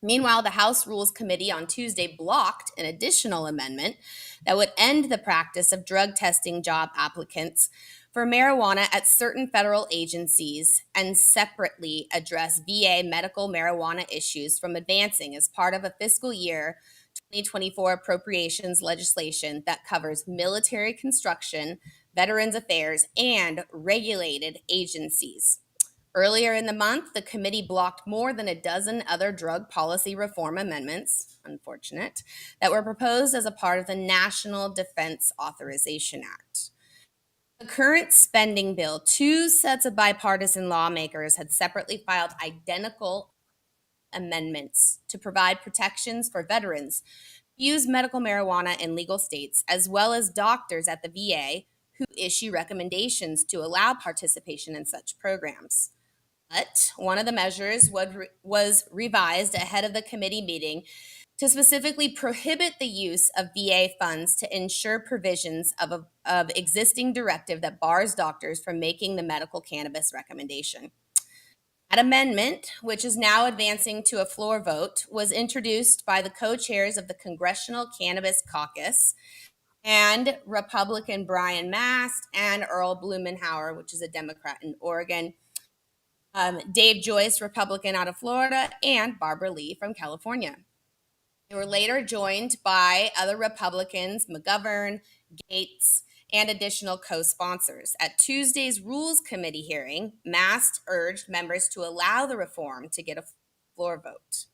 Meanwhile, the House Rules Committee on Tuesday blocked an additional amendment that would end the practice of drug testing job applicants for marijuana at certain federal agencies and separately address VA medical marijuana issues from advancing as part of a fiscal year 2024 appropriations legislation that covers military construction, veterans affairs, and regulated agencies. Earlier in the month, the committee blocked more than a dozen other drug policy reform amendments, unfortunate, that were proposed as a part of the National Defense Authorization Act. The current spending bill, two sets of bipartisan lawmakers had separately filed identical amendments to provide protections for veterans who use medical marijuana in legal states, as well as doctors at the VA who issue recommendations to allow participation in such programs. But one of the measures was revised ahead of the committee meeting to specifically prohibit the use of VA funds to ensure provisions of existing directive that bars doctors from making the medical cannabis recommendation. That amendment, which is now advancing to a floor vote, was introduced by the co-chairs of the Congressional Cannabis Caucus and Republican Brian Mast and Earl Blumenauer, which is a Democrat in Oregon, Dave Joyce, Republican out of Florida, and Barbara Lee from California. They were later joined by other Republicans, McGovern, Gates, and additional co-sponsors. At Tuesday's Rules Committee hearing, Mast urged members to allow the reform to get a floor vote.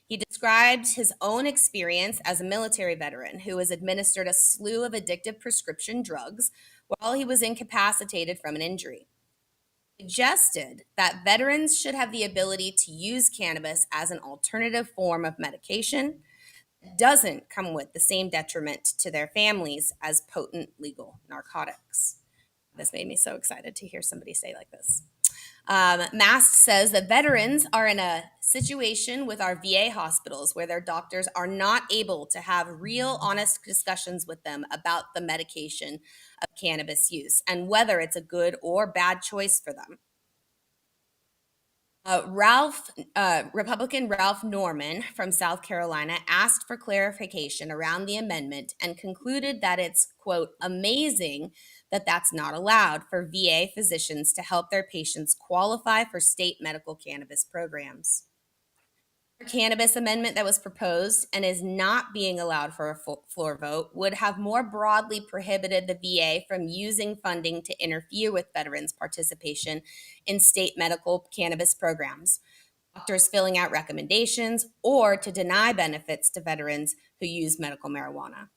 He described his own experience as a military veteran who was administered a slew of addictive prescription drugs while he was incapacitated from an injury. He suggested that veterans should have the ability to use cannabis as an alternative form of medication doesn't come with the same detriment to their families as potent legal narcotics. This made me so excited to hear somebody say like this. Mast says that veterans are in a situation with our VA hospitals where their doctors are not able to have real, honest discussions with them about the medication of cannabis use and whether it's a good or bad choice for them. Republican Ralph Norman from South Carolina asked for clarification around the amendment and concluded that it's, quote, amazing that that's not allowed for VA physicians to help their patients qualify for state medical cannabis programs. The cannabis amendment that was proposed and is not being allowed for a floor vote would have more broadly prohibited the VA from using funding to interfere with veterans' participation in state medical cannabis programs, doctors filling out recommendations, or to deny benefits to veterans who use medical marijuana.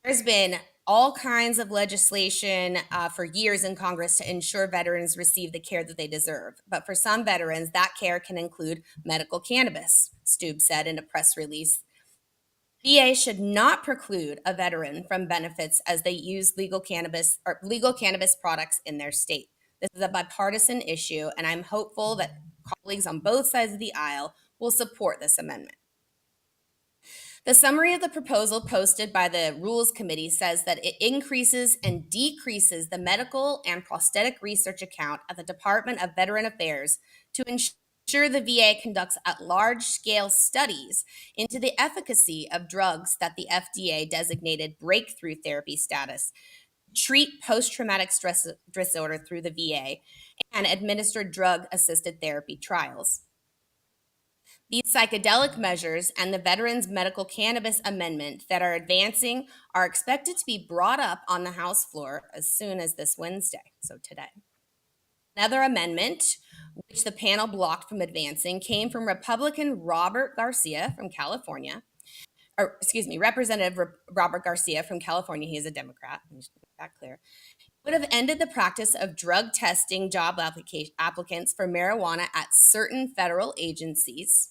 There's been all kinds of legislation for years in Congress to ensure veterans receive the care that they deserve. But for some veterans, that care can include medical cannabis, Stube said in a press release. VA should not preclude a veteran from benefits as they use legal cannabis products in their state. This is a bipartisan issue, and I'm hopeful that colleagues on both sides of the aisle will support this amendment. The summary of the proposal posted by the Rules Committee says that it increases and decreases the medical and prosthetic research account at the Department of Veteran Affairs to ensure the VA conducts at large-scale studies into the efficacy of drugs that the FDA designated breakthrough therapy status, treat post-traumatic stress disorder through the VA, and administer drug-assisted therapy trials. These psychedelic measures and the Veterans Medical Cannabis Amendment that are advancing are expected to be brought up on the House floor as soon as this Wednesday, so today. Another amendment, which the panel blocked from advancing, came from Republican Robert Garcia from California. Representative Robert Garcia from California. He is a Democrat. Let me just make that clear. Would have ended the practice of drug testing job applicants for marijuana at certain federal agencies.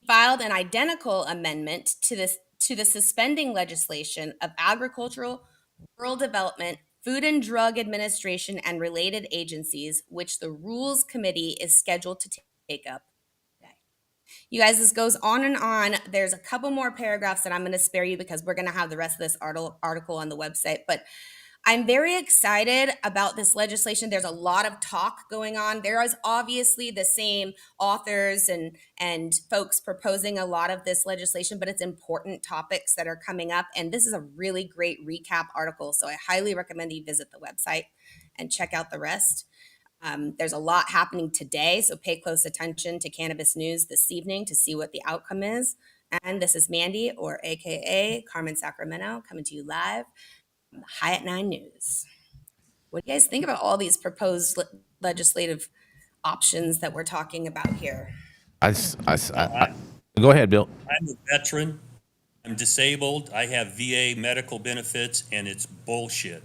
Filed an identical amendment to the suspending legislation of agricultural, rural development, Food and Drug Administration, and related agencies, which the Rules Committee is scheduled to take up today. You guys, this goes on and on. There's a couple more paragraphs that I'm going to spare you because we're going to have the rest of this article on the website, but I'm very excited about this legislation. There's a lot of talk going on. There is obviously the same authors and folks proposing a lot of this legislation, but it's important topics that are coming up. And this is a really great recap article. So I highly recommend that you visit the website and check out the rest. There's a lot happening today, so pay close attention to Cannabis News this evening to see what the outcome is. And this is Manndie, or AKA Carmen Sacramento, coming to you live. High at 9 News. What do you guys think about all these proposed legislative options that we're talking about here? Go ahead, Bill. I'm a veteran. I'm disabled. I have VA medical benefits, and it's bullshit.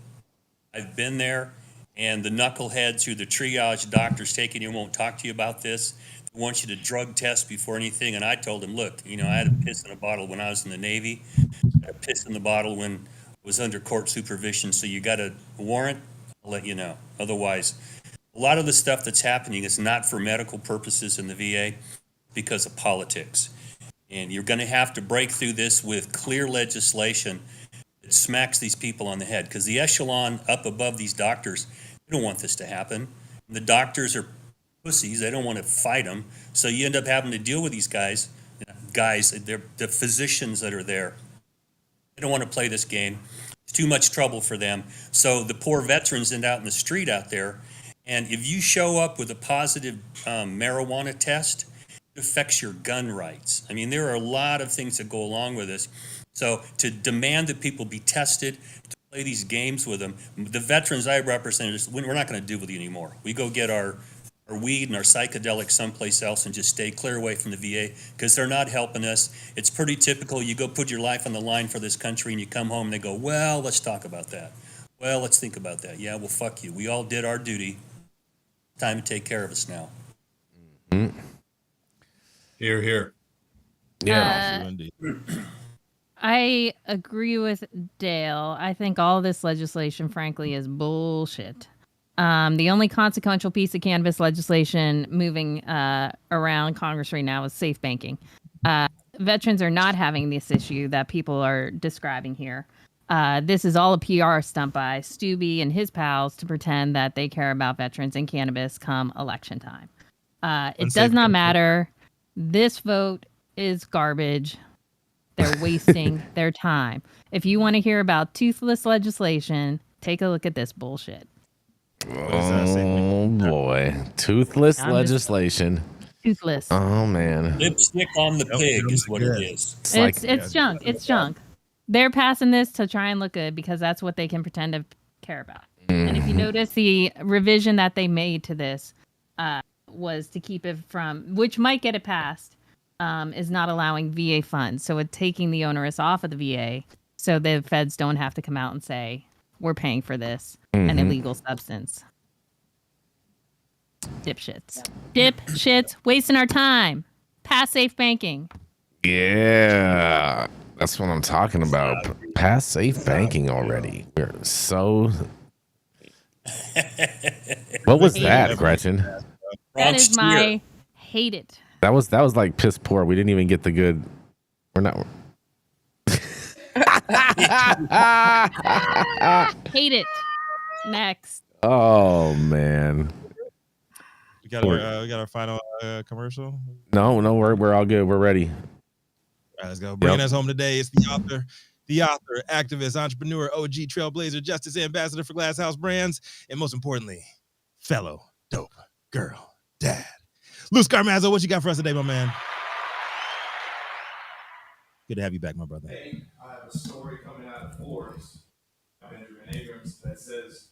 I've been there, and the knuckleheads who the triage doctors taking you won't talk to you about this. They want you to drug test before anything, and I told them, look, I had a piss in a bottle when I was in the Navy. I had a piss in the bottle when was under court supervision, so you got a warrant, I'll let you know. Otherwise, a lot of the stuff that's happening is not for medical purposes in the VA because of politics. And you're going to have to break through this with clear legislation that smacks these people on the head, because the echelon up above these doctors, they don't want this to happen. And the doctors are pussies. They don't want to fight them. So you end up having to deal with these guys, they're the physicians that are there. They don't want to play this game. It's too much trouble for them. So the poor veterans end out in the street out there. And if you show up with a positive marijuana test, it affects your gun rights. I mean, there are a lot of things that go along with this. So to demand that people be tested, to play these games with them, the veterans I represent, we're not going to do with you anymore. We go get our weed and our psychedelics someplace else and just stay clear away from the VA because they're not helping us. It's pretty typical. You go put your life on the line for this country and you come home and they go, well, let's talk about that. Well, let's think about that. Yeah, well, fuck you. We all did our duty. Time to take care of us now. Mm-hmm. Hear, hear. Yeah. I agree with Dale. I think all this legislation, frankly, is bullshit. The only consequential piece of cannabis legislation moving around Congress right now is safe banking. Veterans are not having this issue that people are describing here. This is all a PR stunt by Stubby and his pals to pretend that they care about veterans and cannabis come election time. It does not matter. This vote is garbage. They're wasting their time. If you want to hear about toothless legislation, take a look at this bullshit. Oh boy, toothless legislation. Toothless. Oh man, Lipstick on the pig is what it is. It's junk. It's junk. They're passing this to try and look good because that's what they can pretend to care about. And if you notice, the revision that they made to this was to keep it from, which might get it passed, is not allowing VA funds. So it's taking the onerous off of the VA so the feds don't have to come out and say, we're paying for this, an illegal substance. Dipshits, wasting our time. Pass safe banking. yeah, that's what I'm talking about. Pass safe banking already. We're so. What was that, Gretchen? That is my hate it. That was like piss poor. We didn't even get the good. We're not. Hate it. Next. Oh man. We got our final commercial. No, we're all good. We're ready. All right, let's go. Bringing us home today is the author, activist, entrepreneur, OG, trailblazer, justice ambassador for Glass House Brands, and most importantly, fellow dope girl dad. Lou Scarmazzo, what you got for us today, my man? Good to have you back, my brother. Hey, I have a story coming out of Forbes by Benjamin Abrams that says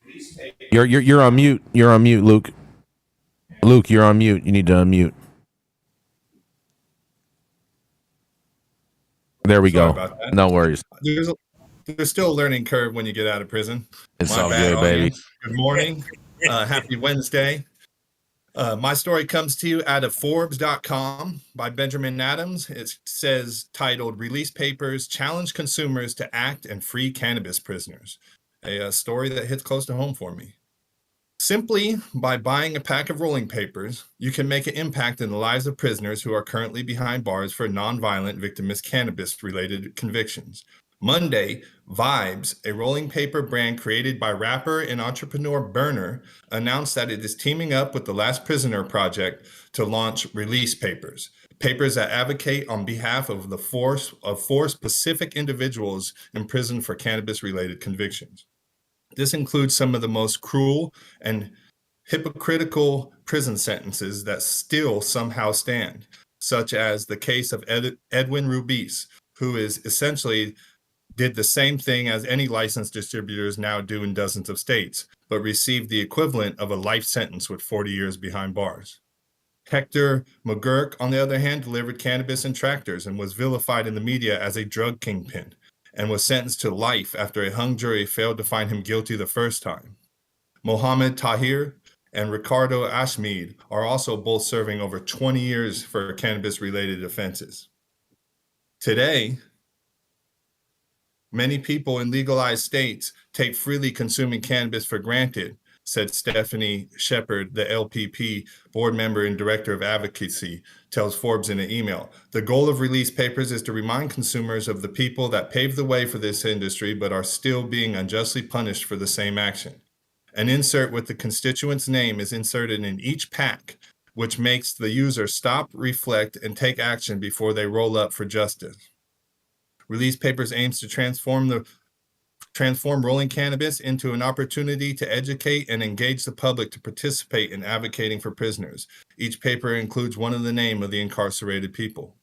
these papers. You're on mute. You're on mute, Luke. Luke, you're on mute. You need to unmute. There we Sorry go. about that. No worries. There's still a learning curve when you get out of prison. It's My all bad, good, baby. audience. Good morning. Happy Wednesday. My story comes to you out of Forbes.com by Benjamin Adams. It says, titled, Release Papers Challenge Consumers to Act and Free Cannabis Prisoners. A story that hits close to home for me. Simply by buying a pack of rolling papers, you can make an impact in the lives of prisoners who are currently behind bars for nonviolent victimless cannabis-related convictions. Monday, Vibes, a rolling paper brand created by rapper and entrepreneur Burner, announced that it is teaming up with the Last Prisoner Project to launch Release Papers, papers that advocate on behalf of four specific individuals imprisoned for cannabis-related convictions. This includes some of the most cruel and hypocritical prison sentences that still somehow stand, such as the case of Edwin Rubiz, who is essentially did the same thing as any licensed distributors now do in dozens of states, but received the equivalent of a life sentence with 40 years behind bars. Hector McGurk, on the other hand, delivered cannabis in tractors and was vilified in the media as a drug kingpin, and was sentenced to life after a hung jury failed to find him guilty the first time. Mohammed Tahir and Ricardo Ashmead are also both serving over 20 years for cannabis-related offenses. Today, many people in legalized states take freely consuming cannabis for granted, said Stephanie Shepard, the LPP board member and director of advocacy, tells Forbes in an email. The goal of Release Papers is to remind consumers of the people that paved the way for this industry but are still being unjustly punished for the same action. An insert with the constituent's name is inserted in each pack, which makes the user stop, reflect, and take action before they roll up for justice. Release Papers aims to transform rolling cannabis into an opportunity to educate and engage the public to participate in advocating for prisoners. Each paper includes one of the name of the incarcerated people.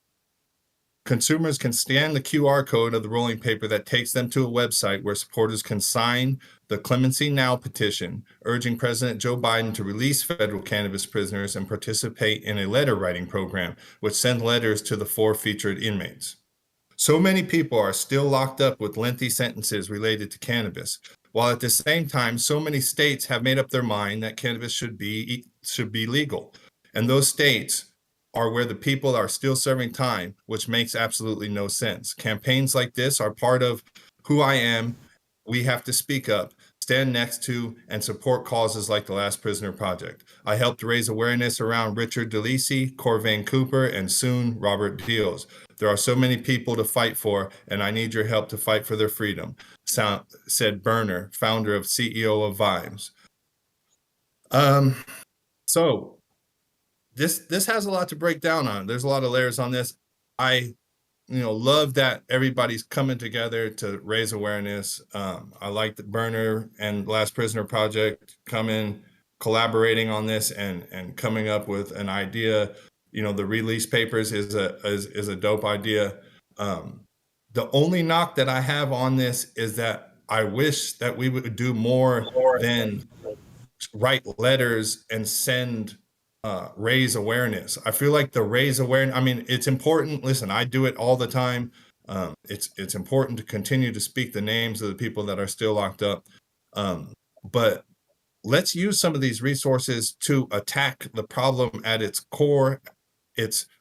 Consumers can scan the QR code of the rolling paper that takes them to a website where supporters can sign the Clemency Now petition, urging President Joe Biden to release federal cannabis prisoners and participate in a letter writing program, which sends letters to the 4 featured inmates. So many people are still locked up with lengthy sentences related to cannabis, while at the same time, so many states have made up their mind that cannabis should be legal. And those states are where the people are still serving time, which makes absolutely no sense. Campaigns like this are part of who I am. We have to speak up, stand next to, and support causes like the Last Prisoner Project. I helped raise awareness around Richard DeLisi, Corvain Cooper, and soon Robert Deals. There are so many people to fight for, and I need your help to fight for their freedom, said Berner, founder of CEO of Vimes. So this has a lot to break down on. There's a lot of layers on this. I love that everybody's coming together to raise awareness. I like that Berner and Last Prisoner Project collaborating on this and coming up with an idea. The release papers is a dope idea. The only knock that I have on this is that I wish that we would do more than write letters and send raise awareness. I feel like the raise awareness, I mean, it's important. Listen, I do it all the time. It's important to continue to speak the names of the people that are still locked up. But let's use some of these resources to attack the problem at its core.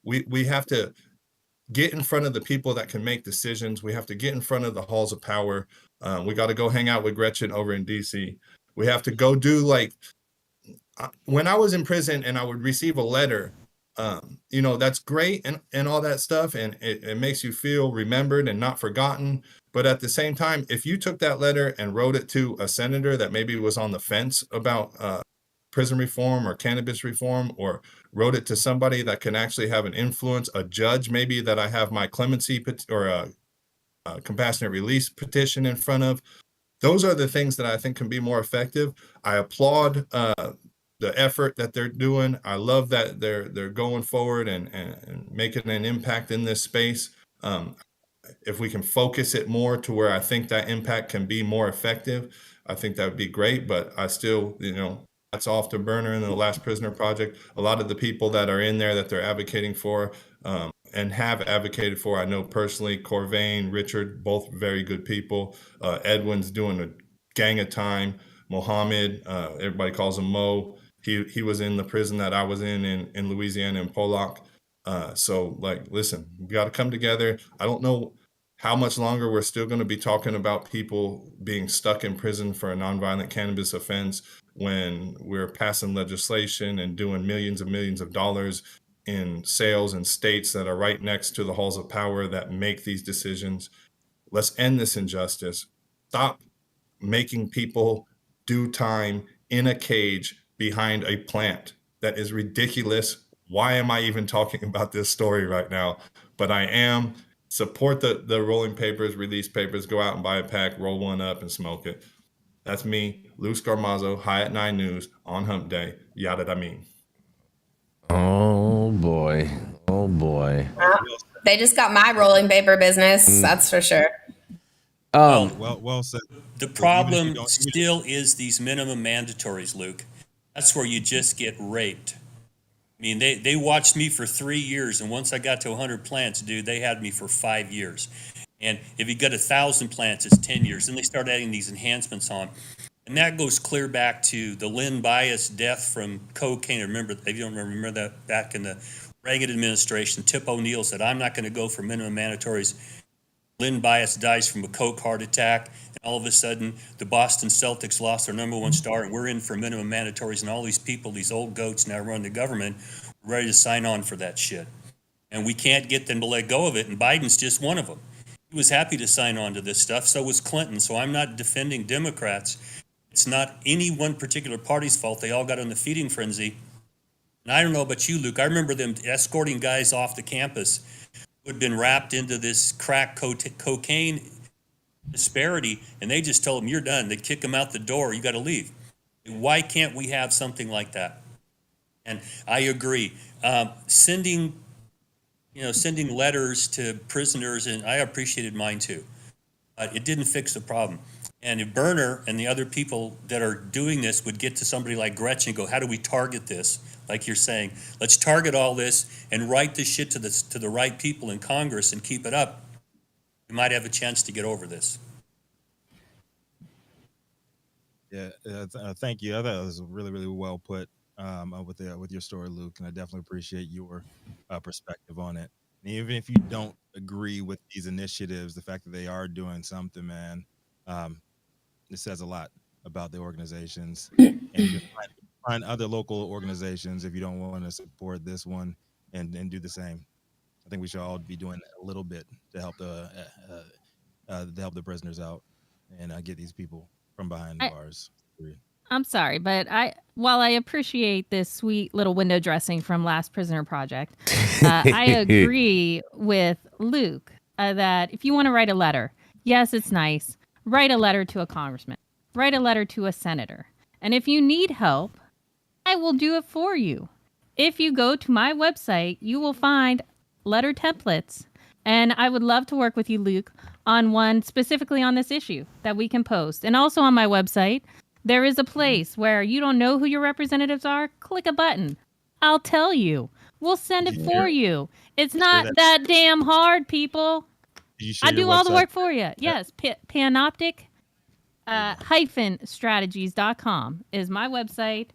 We have to get in front of the people that can make decisions. We have to get in front of the halls of power. We got to go hang out with Gretchen over in DC. We have to go do when I was in prison and I would receive a letter, that's great and all that stuff. And it makes you feel remembered and not forgotten. But at the same time, if you took that letter and wrote it to a senator that maybe was on the fence about prison reform or cannabis reform, or wrote it to somebody that can actually have an influence, a judge maybe that I have my clemency or a compassionate release petition in front of, those are the things that I think can be more effective. I applaud the effort that they're doing. I love that they're going forward and making an impact in this space. If we can focus it more to where I think that impact can be more effective, I think that would be great. But I still, that's off to Berner and the Last Prisoner Project. A lot of the people that are in there that they're advocating for and have advocated for, I know personally, Corvain, Richard, both very good people. Edwin's doing a gang of time. Mohammed, everybody calls him Mo. He was in the prison that I was in Louisiana in Pollock. So listen, we got to come together. I don't know how much longer we're still going to be talking about people being stuck in prison for a nonviolent cannabis offense when we're passing legislation and doing millions and millions of dollars in sales in states that are right next to the halls of power that make these decisions. Let's end this injustice. Stop making people do time in a cage behind a plant. That is ridiculous. Why am I even talking about this story right now? But I am. Support the rolling papers, release papers, go out and buy a pack, roll one up and smoke it. That's me, Lou Scarmazzo, High at 9 News on Hump Day. Yada da mean. Oh boy. Oh boy. They just got my rolling paper business, that's for sure. Well said. The problem still is these minimum mandatories, Luke. That's where you just get raped. I mean, they watched me for 3 years, and once I got to 100 plants, dude, they had me for 5 years. And if you got 1,000 plants, it's 10 years. Then they start adding these enhancements on. And that goes clear back to the Lynn Bias death from cocaine. Remember, if you don't remember that, back in the Reagan administration, Tip O'Neill said, I'm not going to go for minimum mandatories. Lynn Bias dies from a coke heart attack. And all of a sudden, the Boston Celtics lost their number one star, and we're in for minimum mandatories. And all these people, these old goats now run the government, ready to sign on for that shit. And we can't get them to let go of it. And Biden's just one of them. He was happy to sign on to this stuff. So was Clinton. So I'm not defending Democrats. It's not any one particular party's fault. They all got on the feeding frenzy. And I don't know about you, Luke. I remember them escorting guys off the campus who had been wrapped into this crack cocaine disparity, and they just told them, you're done. They'd kick them out the door. You got to leave. Why can't we have something like that? And I agree. Sending letters to prisoners, and I appreciated mine too. It didn't fix the problem. And if Berner and the other people that are doing this would get to somebody like Gretchen and go, how do we target this? Like you're saying, let's target all this and write this shit to the right people in Congress and keep it up. We might have a chance to get over this. Yeah, thank you. I thought it was really, really well put with your story, Luke, and I definitely appreciate your perspective on it. And even if you don't agree with these initiatives, the fact that they are doing something, man, it says a lot. about the organizations, and just find other local organizations if you don't want to support this one, and do the same. I think we should all be doing a little bit to help the prisoners out and get these people from behind the bars. I'm sorry, but while I appreciate this sweet little window dressing from Last Prisoner Project, I agree with Luke that if you want to write a letter, yes, it's nice. Write a letter to a congressman. Write a letter to a senator. And if you need help, I will do it for you. If you go to my website, you will find letter templates. And I would love to work with you, Luke, on one specifically on this issue that we can post. And also on my website, there is a place where you don't know who your representatives are. Click a button. I'll tell you. We'll send it for you. It's not that damn hard, people. I do all the work for you. Yes, panoptic-strategies.com is my website.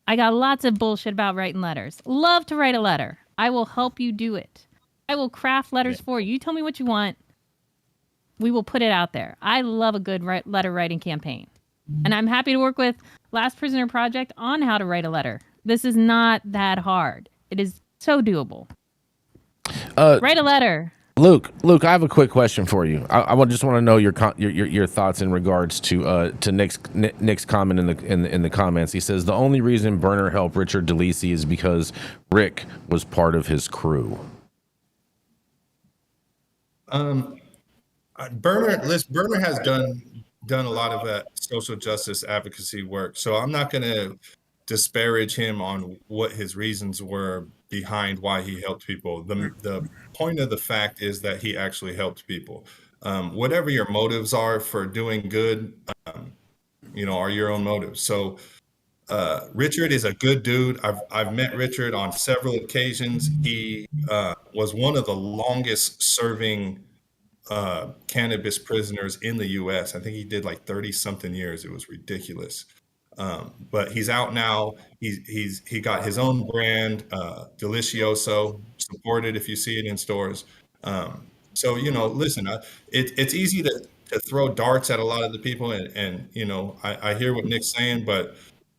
I got lots of bullshit about writing letters. Love to write a letter. I will help you do it. I will craft letters for you. You tell me what you want. We will put it out there. I love a good letter writing campaign. And I'm happy to work with Last Prisoner Project on how to write a letter. This is not that hard. It is so doable. Write a letter. Luke, I have a quick question for you. I just want to know your thoughts in regards to Nick's comment in the comments. He says the only reason Berner helped Richard DeLisi is because Rick was part of his crew. Berner has done a lot of social justice advocacy work, so I'm not going to disparage him on what his reasons were behind why he helped people. The point of the fact is that he actually helped people. Whatever your motives are for doing good, are your own motives. So Richard is a good dude. I've met Richard on several occasions. He was one of the longest serving cannabis prisoners in the U.S. I think he did like 30 something years. It was ridiculous. But he's out now. He got his own brand, Delicioso. Support it if you see it in stores. So listen, it's easy to throw darts at a lot of the people, and I hear what Nick's saying, but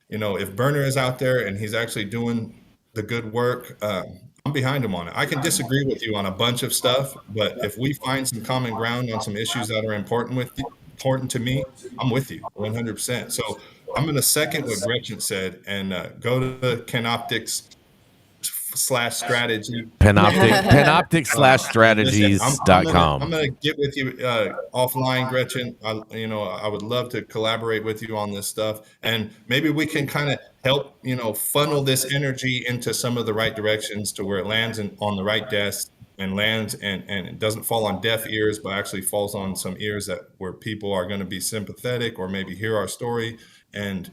if Berner is out there and he's actually doing the good work, I'm behind him on it. I can disagree with you on a bunch of stuff, but if we find some common ground on some issues that are important to me, I'm with you 100%. So I'm going to second what Gretchen said and go to the Panoptic/strategy. Panoptic/strategies.com. I'm going to get with you offline, Gretchen. I would love to collaborate with you on this stuff, and maybe we can kind of help, funnel this energy into some of the right directions to where it lands on the right desk and lands and it doesn't fall on deaf ears, but actually falls on some ears where people are going to be sympathetic or maybe hear our story and,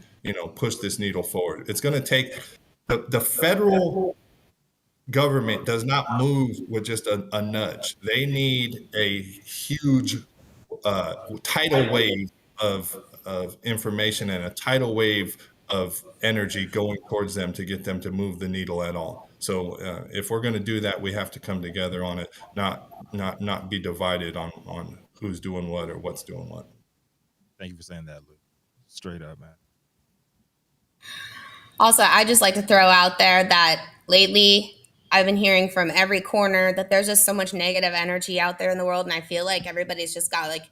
push this needle forward. It's going to take the federal government does not move with just a nudge. They need a huge tidal wave of information and a tidal wave of energy going towards them to get them to move the needle at all. So if we're going to do that, we have to come together on it, not be divided on who's doing what or what's doing what. Thank you for saying that, Luke. Straight up, man. Also, I just like to throw out there that lately I've been hearing from every corner that there's just so much negative energy out there in the world. And I feel like everybody's just got like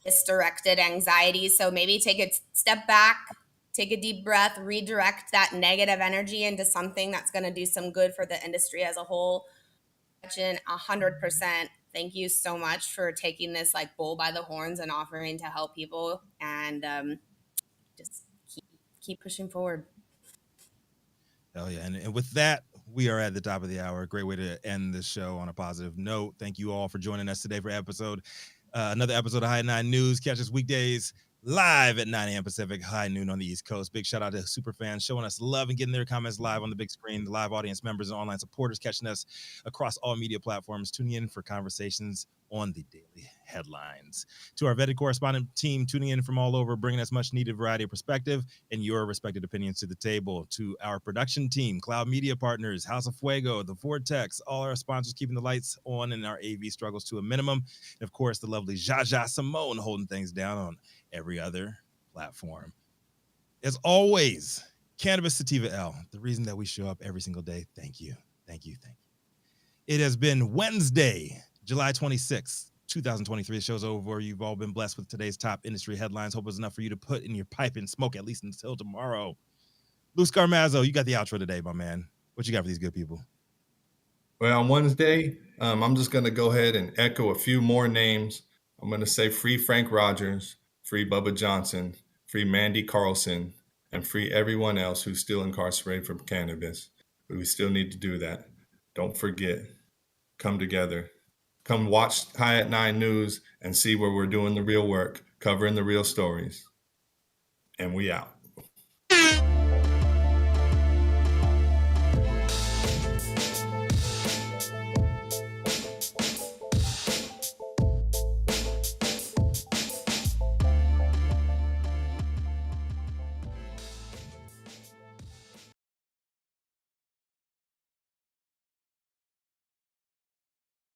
misdirected anxiety. So maybe take a step back, take a deep breath, redirect that negative energy into something that's going to do some good for the industry as a whole. 100%. Thank you so much for taking this like bull by the horns and offering to help people, and just keep pushing forward. Hell yeah. And with that, we are at the top of the hour. Great way to end this show on a positive note. Thank you all for joining us today for another episode of High 9 News. Catch us weekdays live at 9 a.m. Pacific, high noon on the East Coast. Big shout out to super fans showing us love and getting their comments live on the big screen. The live audience members and online supporters catching us across all media platforms, tuning in for conversations on the daily headlines. To our vetted correspondent team tuning in from all over, bringing us much needed variety of perspective and your respected opinions to the table. To our production team, Cloud Media Partners, House of Fuego, The Vortex, all our sponsors keeping the lights on and our AV struggles to a minimum. And of course, the lovely Jaja Simone holding things down on every other platform. As always, Cannabis Sativa L, the reason that we show up every single day. Thank you. Thank you. Thank you. It has been Wednesday, July 26th, 2023. The show's over. You've all been blessed with today's top industry headlines. Hope it's enough for you to put in your pipe and smoke at least until tomorrow. Lou Scarmazzo, you got the outro today, my man. What you got for these good people? Well, on Wednesday, I'm just going to go ahead and echo a few more names. I'm going to say free Frank Rogers, free Bubba Johnson, free Mandy Carlson, and free everyone else who's still incarcerated for cannabis. But we still need to do that. Don't forget. Come together. Come watch High at 9 News and see where we're doing the real work, covering the real stories. And we out.